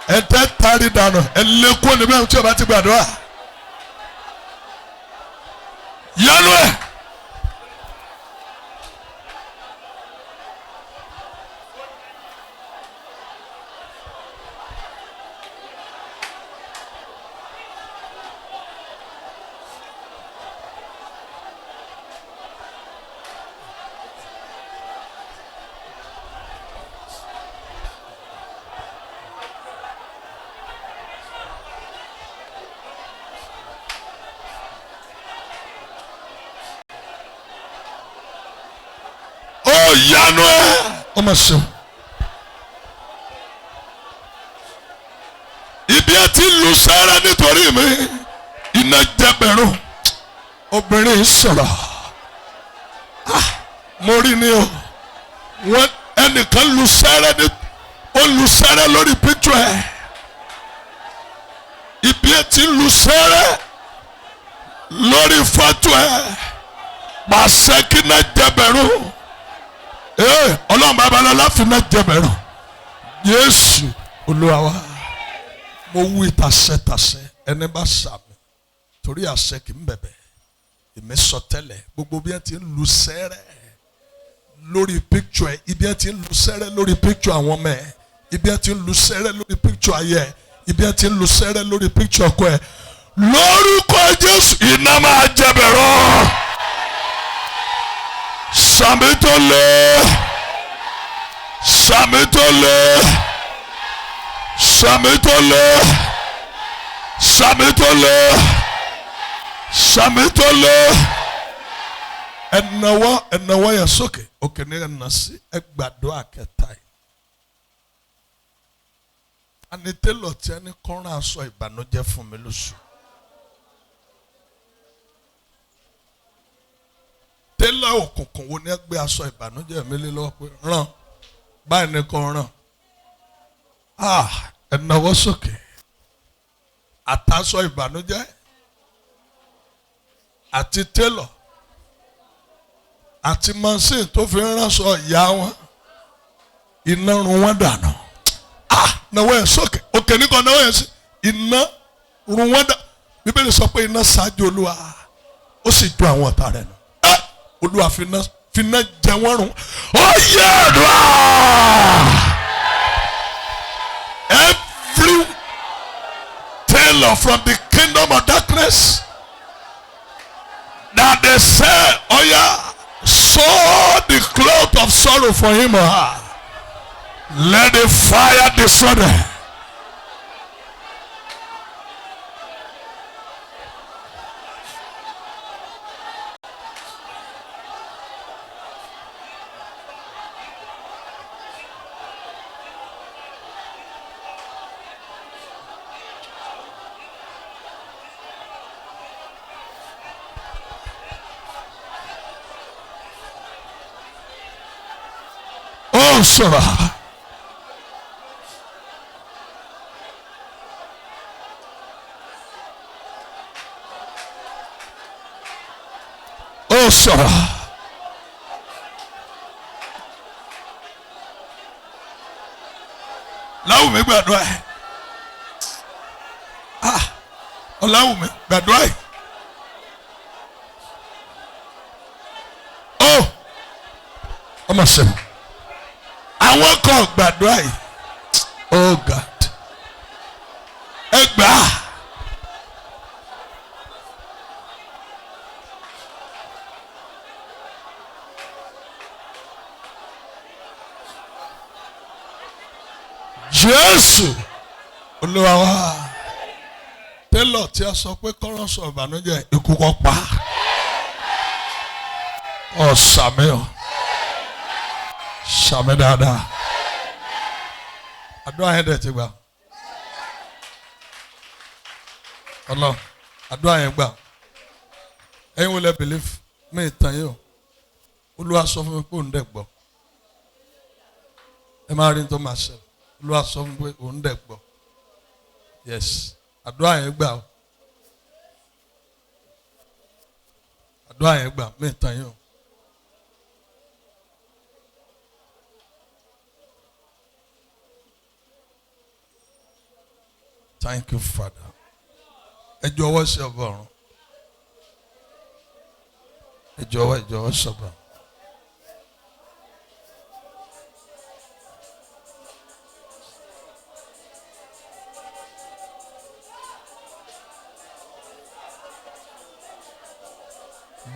Ẹ tẹ́ tari dànù. Ẹ lékún ní bẹ́ẹ̀ tí o bá ti gbàdúrà. Yálò ẹ̀. Yanu ọmọ sọ ibi àti lu sára nítorí mi iná jẹbẹrún obìnrin sọ̀rọ̀ mo rí ni o wọn ẹnìkan lu sára ní ó lu sára lórí píktù ẹ ibi àti lu sára lórí fọ́tò ẹ pàṣẹ kí iná jẹbẹrún. Ọlọ́run babalọ́lá fi náà jẹbẹ̀rún Jésù Olúwa wa mo wí tasẹ́tasẹ́ ẹni bá sàmì torí àṣẹ kì í bẹ̀bẹ̀ èmi sọ tẹ́lẹ̀ gbogbo bí ẹ ti ń lu sẹ́rẹ̀ lórí píktù ẹ ibi ẹ ti ń lu sẹ́rẹ̀ lórí píktù àwọn ọmọ ẹ ibi ẹ ti ń lu sẹ́rẹ̀ lórí píktù ayé ẹ ibi ẹ ti ń lu sẹ́rẹ̀ lórí píktù ọkọ ẹ lórúkọ Jésù iná máa jẹbẹ̀rún. Samitole, ẹnáwó yẹ sókè òkè ní ẹnàsí ẹgbàdo àkẹta yìí. Anitélọ̀ tí ẹni kọ́ran aṣọ ìbànújẹ́ fún mi lóṣù. Télọ̀ òkùnkùn wo ni ẹ gbé aṣọ ìbànújẹ́ mi lé lọ́wọ́ pé ràn báyìí ni kò ràn. Ẹnáwó sókè àtàṣọ ìbànújẹ́ àti télọ̀ àti machine tó fi ránṣọ ìyá wọn iná run wọn dànù. Náwó ẹ̀ sókè òkè nìkan náwó ẹ̀ sí iná run wọn dànù. Bíbélì sọ pé iná ṣáájú Olúwa ó sì ju àwọn ọ̀tá rẹ̀ nù. Olúwa finá jẹ wọ́n run. Ó yẹ àdúrà. Every tailor from the kingdom of darkness that they say, oh yeah, sew the cloth of sorrow for him or her. Let the fire destroy them. Oh, sọ̀rọ̀. Oh, sọ̀rọ̀. Láwùmí gbàdúrà ẹ̀. Ọláwùmí gbàdúrà ẹ̀. Oh, ọmọ sẹ́mu. Àwọn kan gbàdúrà yìí. Oh God. Ẹ gbà á. Jésù Olúwa wa. Tẹ́lọ̀ tí a sọ pé kọ́rọ́ sọ ìbànújẹ́ ikú kọ́ pa. Sàmì o. Sàmì dáadáa. Àdúrà yẹn dẹ̀ ti gbà. Ọlọ́run àdúrà yẹn gbà. Ẹ̀yin wo lẹ believe mi ìtàn yìí o. Olúwa sọ fún mi pé òun dẹ̀ gbọ́. Ẹ máa rí ní tó máa ṣe. Olúwa sọ fún mi pé òun dẹ̀ gbọ́. Yes. Àdúrà yẹn gbà o. Àdúrà yẹn gbà mi ìtàn yìí o. Thank you, Father. Ẹ jọ̀wọ́ sí ọba ọ̀run. Ẹ jọ̀wọ́ sí ọba.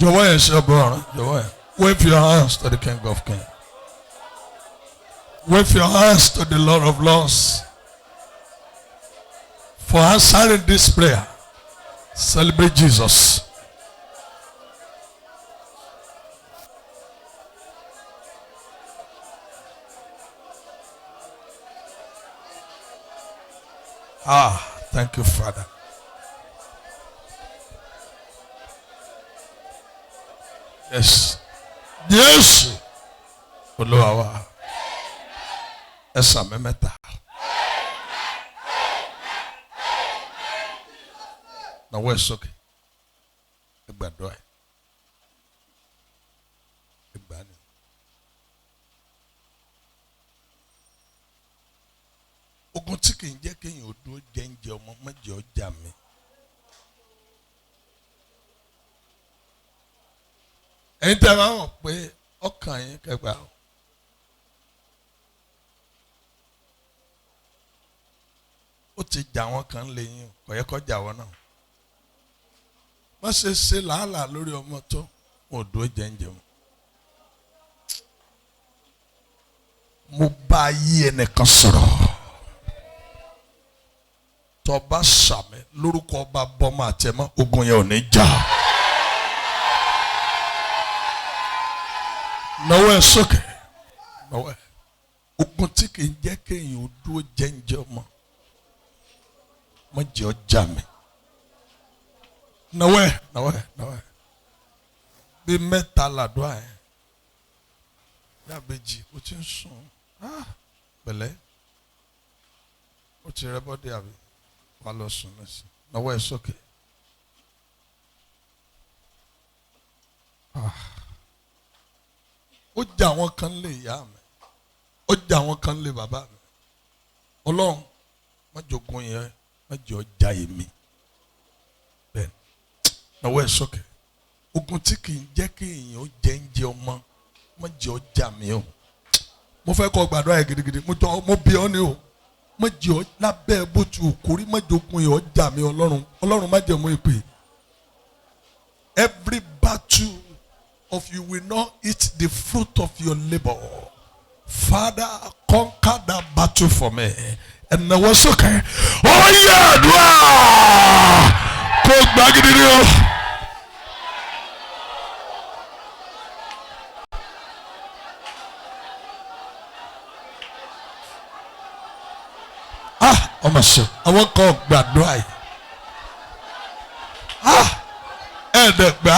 Jọ̀wọ́ yẹn sí ọba ọ̀run. Jọ̀wọ́ yẹn. Wave your hands to the King of Kings. Wave your hands to the Lord of Lords. For answering this prayer, celebrate Jesus. Thank you, Father. Yes. Yes. Olúwa wa. Ẹ sàmì mẹ́ta. Na wọ́n ẹ̀ sọ́kè. Ẹ gbàdúrà ẹ̀. Ẹ gbà ní. Ogun tí kì í jẹ́ kéèyàn ó dúró jẹ́ǹjẹ́ ọmọ mẹ́jọ ọjà mi. Ẹ̀yin tẹ́ máa mọ̀ pé ọkàn yín kẹgbà o. Ó ti jà wọ́n kan lé yín kò yẹ kó jà wọ́n náà. Má ṣe làálàá lórí ọmọ tó wọn ò dúró jẹ́ǹjẹ́ wọn. Mo bá yí ẹnìkan sọ̀rọ̀. Tọ́ba sàmì lórúkọ ọba bọ́mọ àtẹ̀mọ́ ogun yẹn ò ní jà. Náwó ẹ̀ sókè. Náwó ẹ̀. Ogun tí kì í jẹ́ kéèyàn ó dúró jẹ́ǹjẹ́ ọmọ. Má jẹ́ ọjà mi. Náwó ẹ̀. Bí mẹ́ta làdúrà ẹ̀. Yàbẹ̀jì ó ti ń sùn. Pẹ̀lẹ́. Ó ti rẹ́ bọ́dé àbí. Wà lọ sùn lẹ́sìn. Náwó ẹ̀ sókè. Ó jà wọ́n kan lé ìyá mi. Ó jà wọ́n kan lé bàbá mi. Ọlọ́run má jogun yẹn má jẹ́ ọjà èmi. Bẹ́ẹ̀ náwó ẹ̀ sókè. Ogun tí kì í jẹ́ kí èèyàn ó jẹ́ ń jẹ ọmọ má jẹ́ ọjà mi o. Mo fẹ́ kọ́ gbàdúrà yẹn gidigidi. Mo bí ọ ní o. Má jẹ́ ọ lábẹ́ bó tu òkúrí má jogun yẹn ọjà mi Ọlọ́run. Ọlọ́run má jẹ́ mú ìpè. Every battle of you will not eat the fruit of your labor. Father, conquer that battle for me. And now what's okay? Oh yeah, wow! Go back in the ọmọ sọ àwọn kan gbàdúrà yìí ẹ̀ẹ́dẹ̀gbà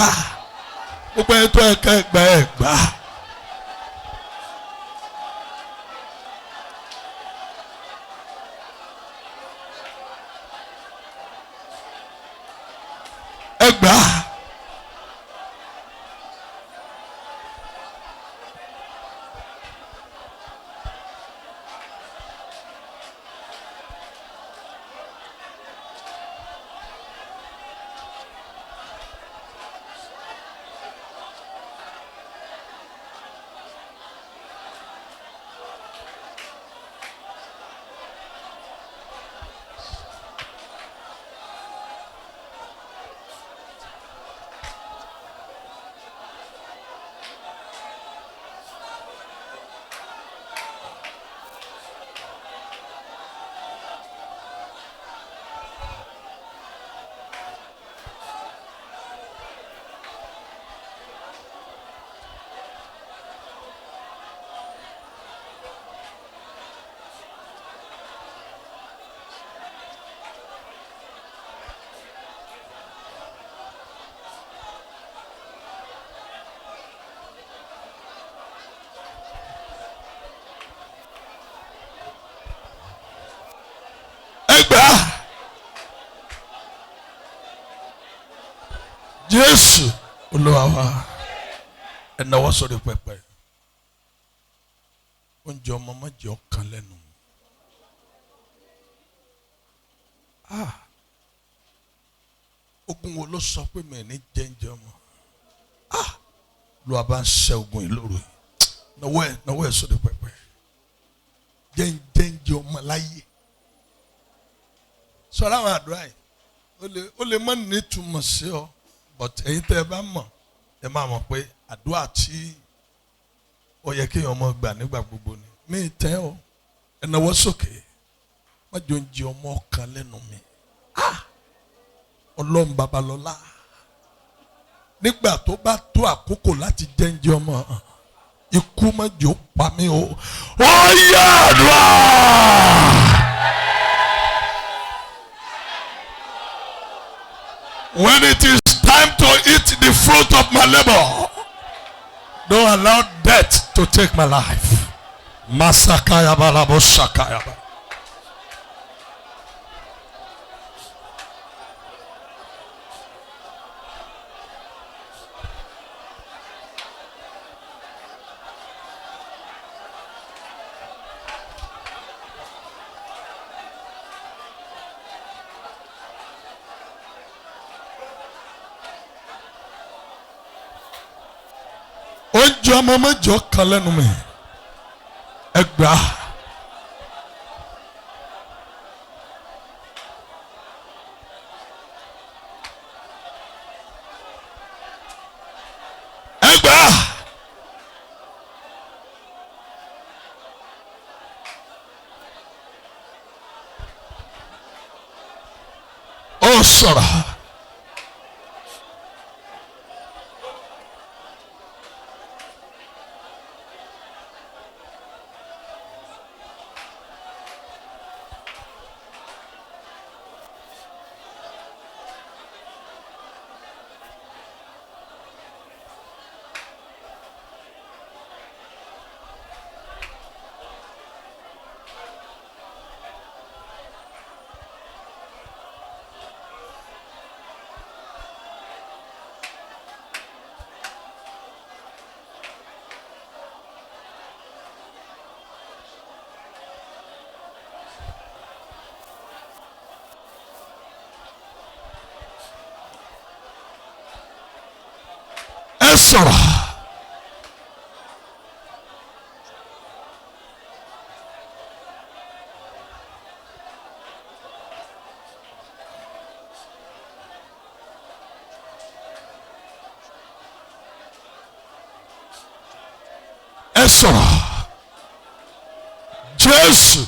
gbogbo ẹ̀tọ́ ẹ̀ka ẹ̀gbà. Jésù Olúwa wa. Ẹnáwó sórí pẹpẹ. Oúnjẹ ọmọ má jẹ́ ọ̀kan lẹ́nu. Ogun wo ló sọ pé mi ní jẹ́njẹ́ ọmọ? Ló bá ń ṣe ogun yìí lóru. Náwó ẹ̀ sórí pẹpẹ. Jẹ́njẹ́ ọmọ láyé. Sọ̀rọ̀ àwọn àdúrà yìí. Ó lè má ní túmọ̀ sí ọ. But ẹ̀yin tẹ́ ẹ bá mọ̀, ẹ máa mọ̀ pé àdúrà tí ó yẹ kí ọmọ gbà nígbà gbogbo ni. Mi tẹ́ ọ, ẹ náwó sókè. Má jọ ń jẹ ọmọ kan lẹ́nu mi. Ọlọ́run Babalọ́lá. Nígbà tó bá tó àkókò láti jẹ́njẹ́ ọmọ, ikú má jò pa mí o. Ó yá àdúrà. When it is time to eat the fruit of my labor, don't allow death to take my life. Masakaya balabo sakaya. Oúnjẹ ọmọ mẹ́jọ kan lẹ́nu mi. Ẹgbàá. Ẹgbàá. Ó sọ̀rọ̀. Ẹ sọ̀rọ̀. Ẹ sọ̀rọ̀. Jésù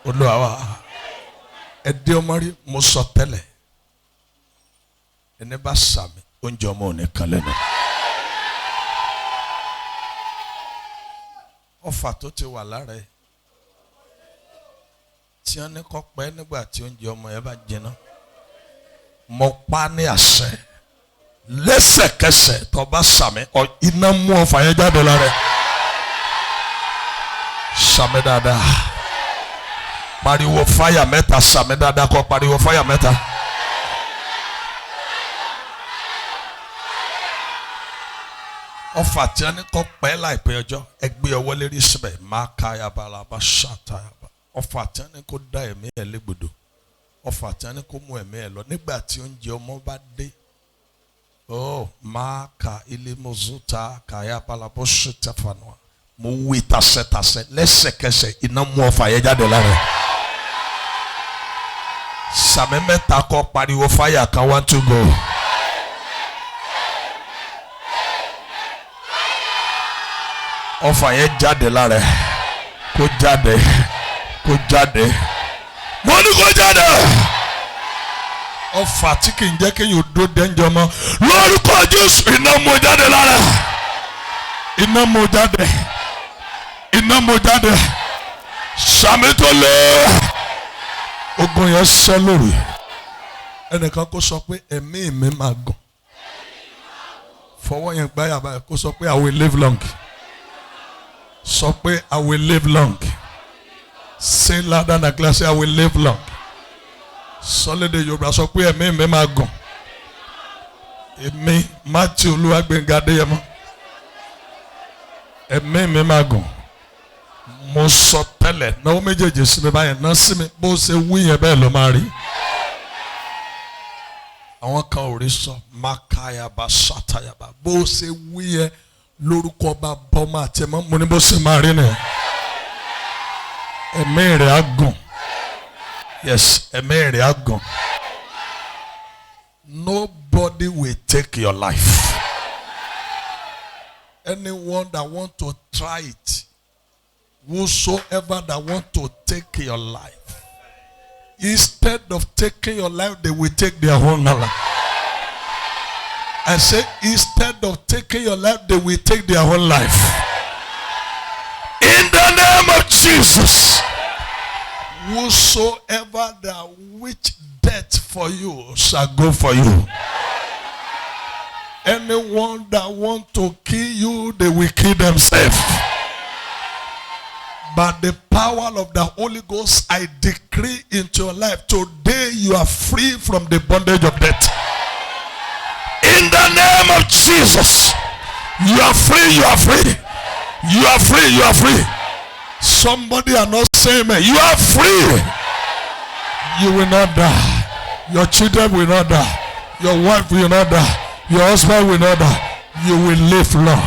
Olúwa wa. Ẹ dé ọmọ rí mo sọ tẹ́lẹ̀. Ẹni bá sàmì oúnjẹ ọmọ ò ní kan lẹ́nu. Ọfà tó ti wà lára ẹ tí wọ́n ní kó pẹ́ nígbà tí oúnjẹ ọmọ yẹn bá jiná, mo pa ní àṣẹ lẹ́sẹ̀kẹsẹ̀ tó bá sàmì iná mú ọfà yẹn jáde lára ẹ. Sàmì dáadáa, pariwo fáyà mẹ́ta. Sàmì dáadáa kó pariwo fáyà mẹ́ta. Ọfà tí wọ́n ní kó pẹ́ láìpẹ́ ọjọ́, ẹ gbé ọwọ́ lérí síbẹ̀. Máa ka yabalaba ṣàtàyàbá. Ọfà tí wọ́n ní kó dá ẹ̀mí ẹ̀ légbodò. Ọfà tí wọ́n ní kó mú ẹ̀mí ẹ̀ lọ nígbà tí oúnjẹ ọmọ bá dé. Máa ka ilé mọ́zúta kàyàbalaba ṣètẹ́fànù. Mo wí tasẹ̀tasẹ̀ lẹ́sẹ̀kẹsẹ̀ iná mú ọfà yẹn jáde lára. Sàmì mẹ́ta kó pariwo fáyà kan 1 2 go. Ọfà yẹn jáde lára ẹ. Kó jáde. Kó jáde. Mo ní kó jáde. Ọfà tí kì í jẹ́ kéèyàn dó dẹ́njọ́ mọ́. Lórúkọ Jésù iná mú jáde lára. Iná mú jáde. Iná mú jáde. Sàmì tó lé. Ogun yẹn sẹ́ lórí. Ẹnìkan kó sọ pé ẹ̀mí mi máa gùn. Fọwọ́ yẹn gbáyà báyìí kó sọ pé I will live long. Sọ pé I will live long. Say louder than glass, say I will live long. Sọlédè Yorùbá sọ pé ẹ̀mí mi máa gùn. Èmi Matthew Olúwàgbénga Adéyẹmọ. Ẹ̀mí mi máa gùn. Mo sọ tẹ́lẹ̀ náà méjèèjì sí mi báyẹn náà sí mi bó ṣe wí yẹn bẹ́ẹ̀ ló máa rí. Àwọn kan ò rí sọ Makayaba Satayaba bó ṣe wí yẹn lórúkọ bá bọ́mọ àti ẹ̀mọ́ mo ní bó ṣe máa rí nìyẹn. Ẹ̀mí rẹ̀ á gùn. Yes, ẹ̀mí rẹ̀ á gùn. Nobody will take your life. Anyone that want to try it, whosoever that want to take your life, instead of taking your life, they will take their own life. I say, instead of taking your life, they will take their own life. In the name of Jesus, whosoever that which death for you shall go for you. Anyone that want to kill you, they will kill themselves. By the power of the Holy Ghost, I decree into your life, today you are free from the bondage of death. In the name of Jesus, you are free, you are free. You are free, you are free. Somebody are not saying, man, you are free. You will not die. Your children will not die. Your wife will not die. Your husband will not die. You will live long.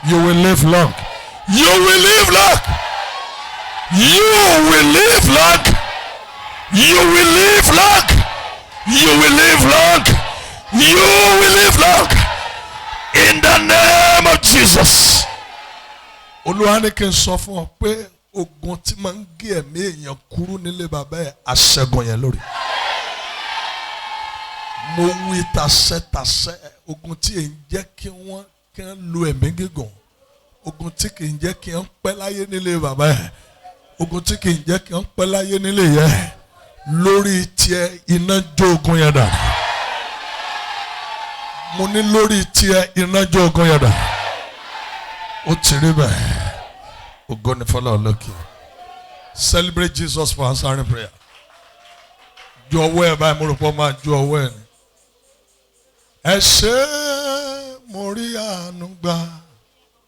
You will live long. You will live long. You will live long. You will live long. You will live long. You will live long. In the name of Jesus. Olúwa ní kí n sọ fún ọ pé ogun tí máa ń gé ẹ̀mí èèyàn kúrú nílé bàbá ẹ̀ aṣẹ́gun yẹn lórí. Mo wí tasẹ́tasẹ́ ogun tí èyí jẹ́ kí wọ́n lo ẹ̀mí gígùn. Ogun tí kì í jẹ́ kí wọ́n pẹ́ láyé nílé bàbá ẹ̀. Ogun tí kì í jẹ́ kí wọ́n pẹ́ láyé nílé yẹn. Lórí tiẹ̀ iná jó ogun yẹn dà. Mo ní lórí tiẹ̀ iná jó ogun yẹn dà. Ó ti rí bẹ́ẹ̀. Ògo ni fọlọ́run lókè. Celebrate Jesus for answering prayer. Ju ọwọ́ ẹ̀ báyìí mo rò pé ó máa ju ọwọ́ ẹ̀ ni. Ẹ ṣé mo rí àánú gbà.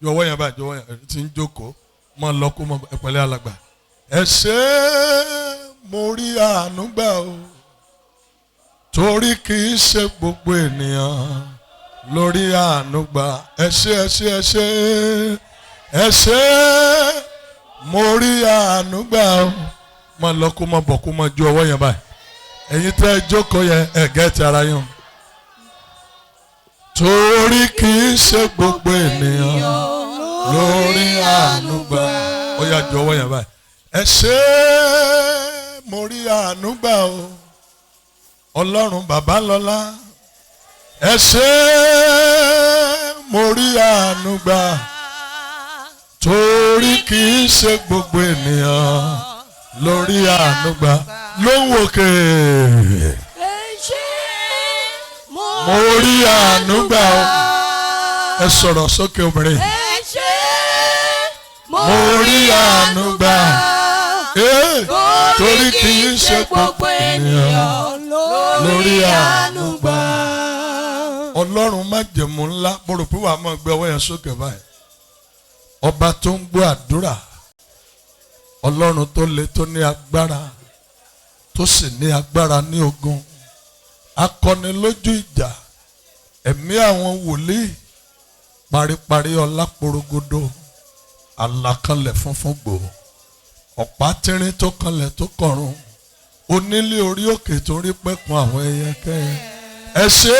Ju ọwọ́ yẹn báyìí, ju ọwọ́ yẹn ti ń jókòó. Mọ lọ kó mọ ẹ̀pẹ̀lẹ́ alàgbà. Ẹ ṣé mo rí àánú gbà o. Torí kì í ṣe gbogbo ènìyàn lórí àánú gbà. Ẹ ṣé ẹ ṣé ẹ ṣé. Ẹ ṣé mo rí àánú gbà o. Mọ lọ kó mọ bọ̀ kó mọ ju ọwọ́ yẹn báyìí. Ẹ̀yin tẹ́ ẹ jókòó yẹn ẹ gẹ́tì ara yín. Torí kì í ṣe gbogbo ènìyàn lórí àánú gbà. Ó yá ju ọwọ́ yẹn báyìí. Ẹ ṣé mo rí àánú gbà o. Ọlọ́run bàbá lọ́lá. Ẹ ṣé mo rí àánú gbà. Torí kì í ṣe gbogbo ènìyàn lórí àánú gbà. Lóhùn òkè. Ẹ ṣé Mo rí àánú gbà o. Ẹ sọ̀rọ̀ sókè obìnrin. Ẹ ṣé Mo rí àánú gbà. Torí kì í ṣe gbogbo ènìyàn lórí àánú gbà. Ọlọ́run májẹ̀mú ńlá mo rò pé wàá máa gbé ọwọ́ yẹn sókè báyìí. Ọba tó ń gbọ́ àdúrà. Ọlọ́run tó le tó ní agbára. Tó sì ní agbára ní ogun. Akọni lójú ìjà. Ẹ̀mí àwọn wòlíì. Paríparí ọlá porogodo. Àlàkalẹ̀ funfun gbòò. Ọ̀pá tínrín tó kanlẹ̀ tó kọ̀run. Onílé orí òkè tó rí pẹ́kun àwọn ẹyẹ kẹyẹ. Ẹ ṣé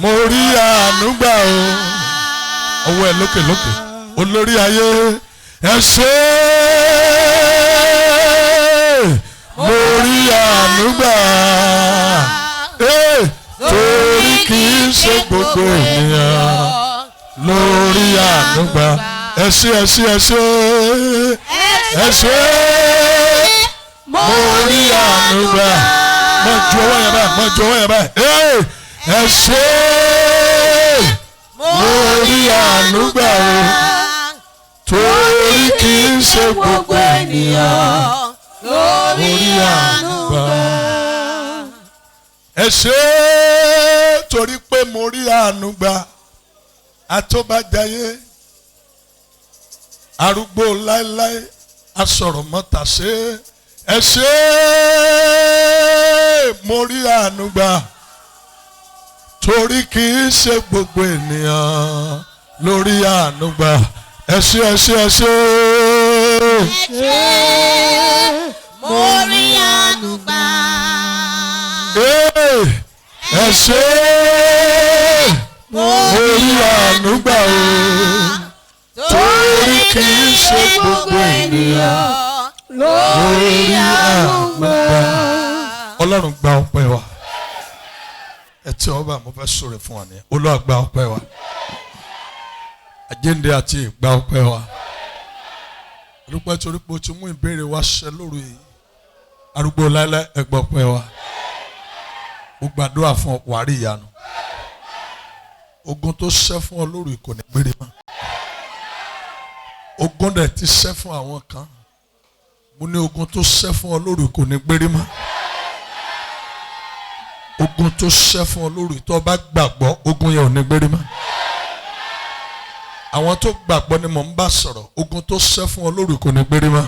mo rí àánú gbà o. Ọwọ́ ẹ lókè lókè. Olórí ayé. Ẹ ṣé mo rí àánú gbà. Torí kì í ṣe gbogbo ènìyàn lórí àánú gbà. Ẹ ṣé ẹ ṣé ẹ ṣé. Ẹ ṣé mo rí àánú gbà. Mo ju ọwọ́ yẹn báyìí, mo ju ọwọ́ yẹn báyìí. Ẹ ṣé mo rí àánú gbà o. Torí kì í ṣe gbogbo ènìyàn lórí àánú gbà. ẹ ṣé torí pé mo rí àánú gbà àtọ́bàjáyé arúgbó láéláé asọ̀rọ̀ mọ́ta ṣe ẹ ṣé mo rí àánú gbà torí kì í ṣe gbogbo ènìyàn lórí àánú gbà ẹ ṣé ẹ ṣé ẹ ṣé. mo rí àánú gbà. ẹ ṣé mo rí àánú gbà o torí kì í ṣe gbogbo ènìyàn lórí àánú gbà. Ọlọ́run gba ọpẹ́ wa ẹ tí ọba mo fẹ́ sọ̀rọ̀ fún wa ni Olúwa gba ọpẹ́ wa àjíǹde àti ìgbà ọpẹ́ wa olùpẹ́ torí pé o ti mú ìbéèrè wa ṣẹ lóru yìí arúgbó láéláé ẹ gba ọpẹ́ wa mo gbàdúrà fún ọ wàá rí ìyanu ogun tó ṣẹ́ fún ọ lóru kò ní gbére mọ́ ogun dẹ̀ ti ṣẹ́ fún àwọn kan mo ní ogun tó ṣẹ́ fún ọ lóru kò ní gbére mọ́ ogun tó ṣẹ́ fún ọ lóru tó bá gbàgbọ́ ogun yẹn ò ní gbére mọ́ àwọn tó gbàgbọ́ ni mò ń bá sọ̀rọ̀ ogun tó ṣẹ́ fún ọ lóru kò ní gbére mọ́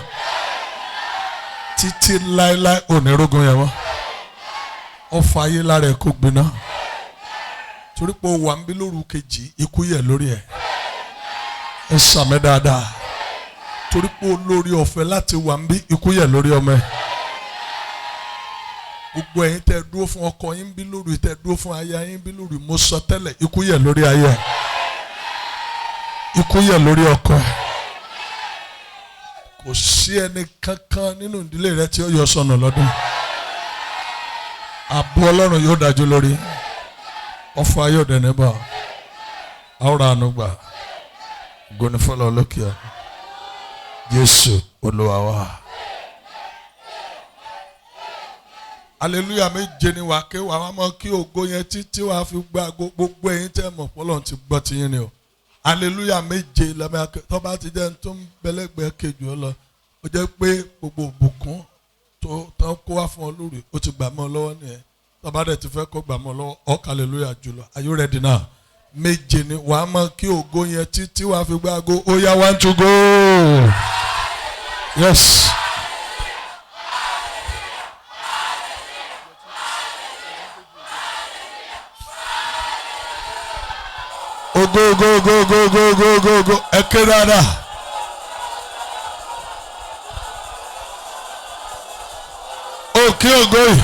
títí láéláé ò ní rógun yẹn mọ́ ọfà ayé lára ẹ kò gbiná torí pé o wà ń bí lóru kejì ikú yẹ lórí ẹ ẹ sàmì dáadáa torí pé o lórí ọ̀fẹ́ láti wà ń bí ikú yẹ lórí ọmọ ẹ gbogbo ẹ̀yin tẹ́ dúró fún ọkọ yín bí lóru tẹ́ dúró fún aya yín bí lóru mo sọ tẹ́lẹ̀ ikú yẹ lórí aya ẹ ikú yẹ lórí ọkọ ẹ kò sí ẹni kankan nínú ìdílé rẹ tí ó yọ sọnù lọ́dún ààbò Ọlọ́run yóò dájú lórí ọfà yóò dẹ̀ níbà àwòrán ànúgbà gbónífọ́lá olókè Jésù Olúwa wa. Hallelujah méje ni wàá ké wàá mọ kí ògo yẹn títí wàá fi gba gbogbo ẹ̀yin tẹ́ mọ̀ pọ́lọ́n ti gbọ́ ti yín ni o. Hallelujah méje lẹ́mọ̀ tó bá ti jẹ́ tó ń bẹ́lẹ́gbẹ́ kejì ọ lọ ó jẹ́ pé gbogbo òbùkún tó kó wá fún ọ lórí ó ti gbà mọ́ ọ lọ́wọ́ nìyẹn tó bá dẹ̀ ti fẹ́ kó gbà mọ́ ọ lọ́wọ́ ọ hallelujah jùlọ. Are you ready now? Méje ni wàá mọ kí ògo yẹn títí wàá fi gba ago ó yá 1 to go. Yes. Go go go go go go go go ekerada okay ogoyi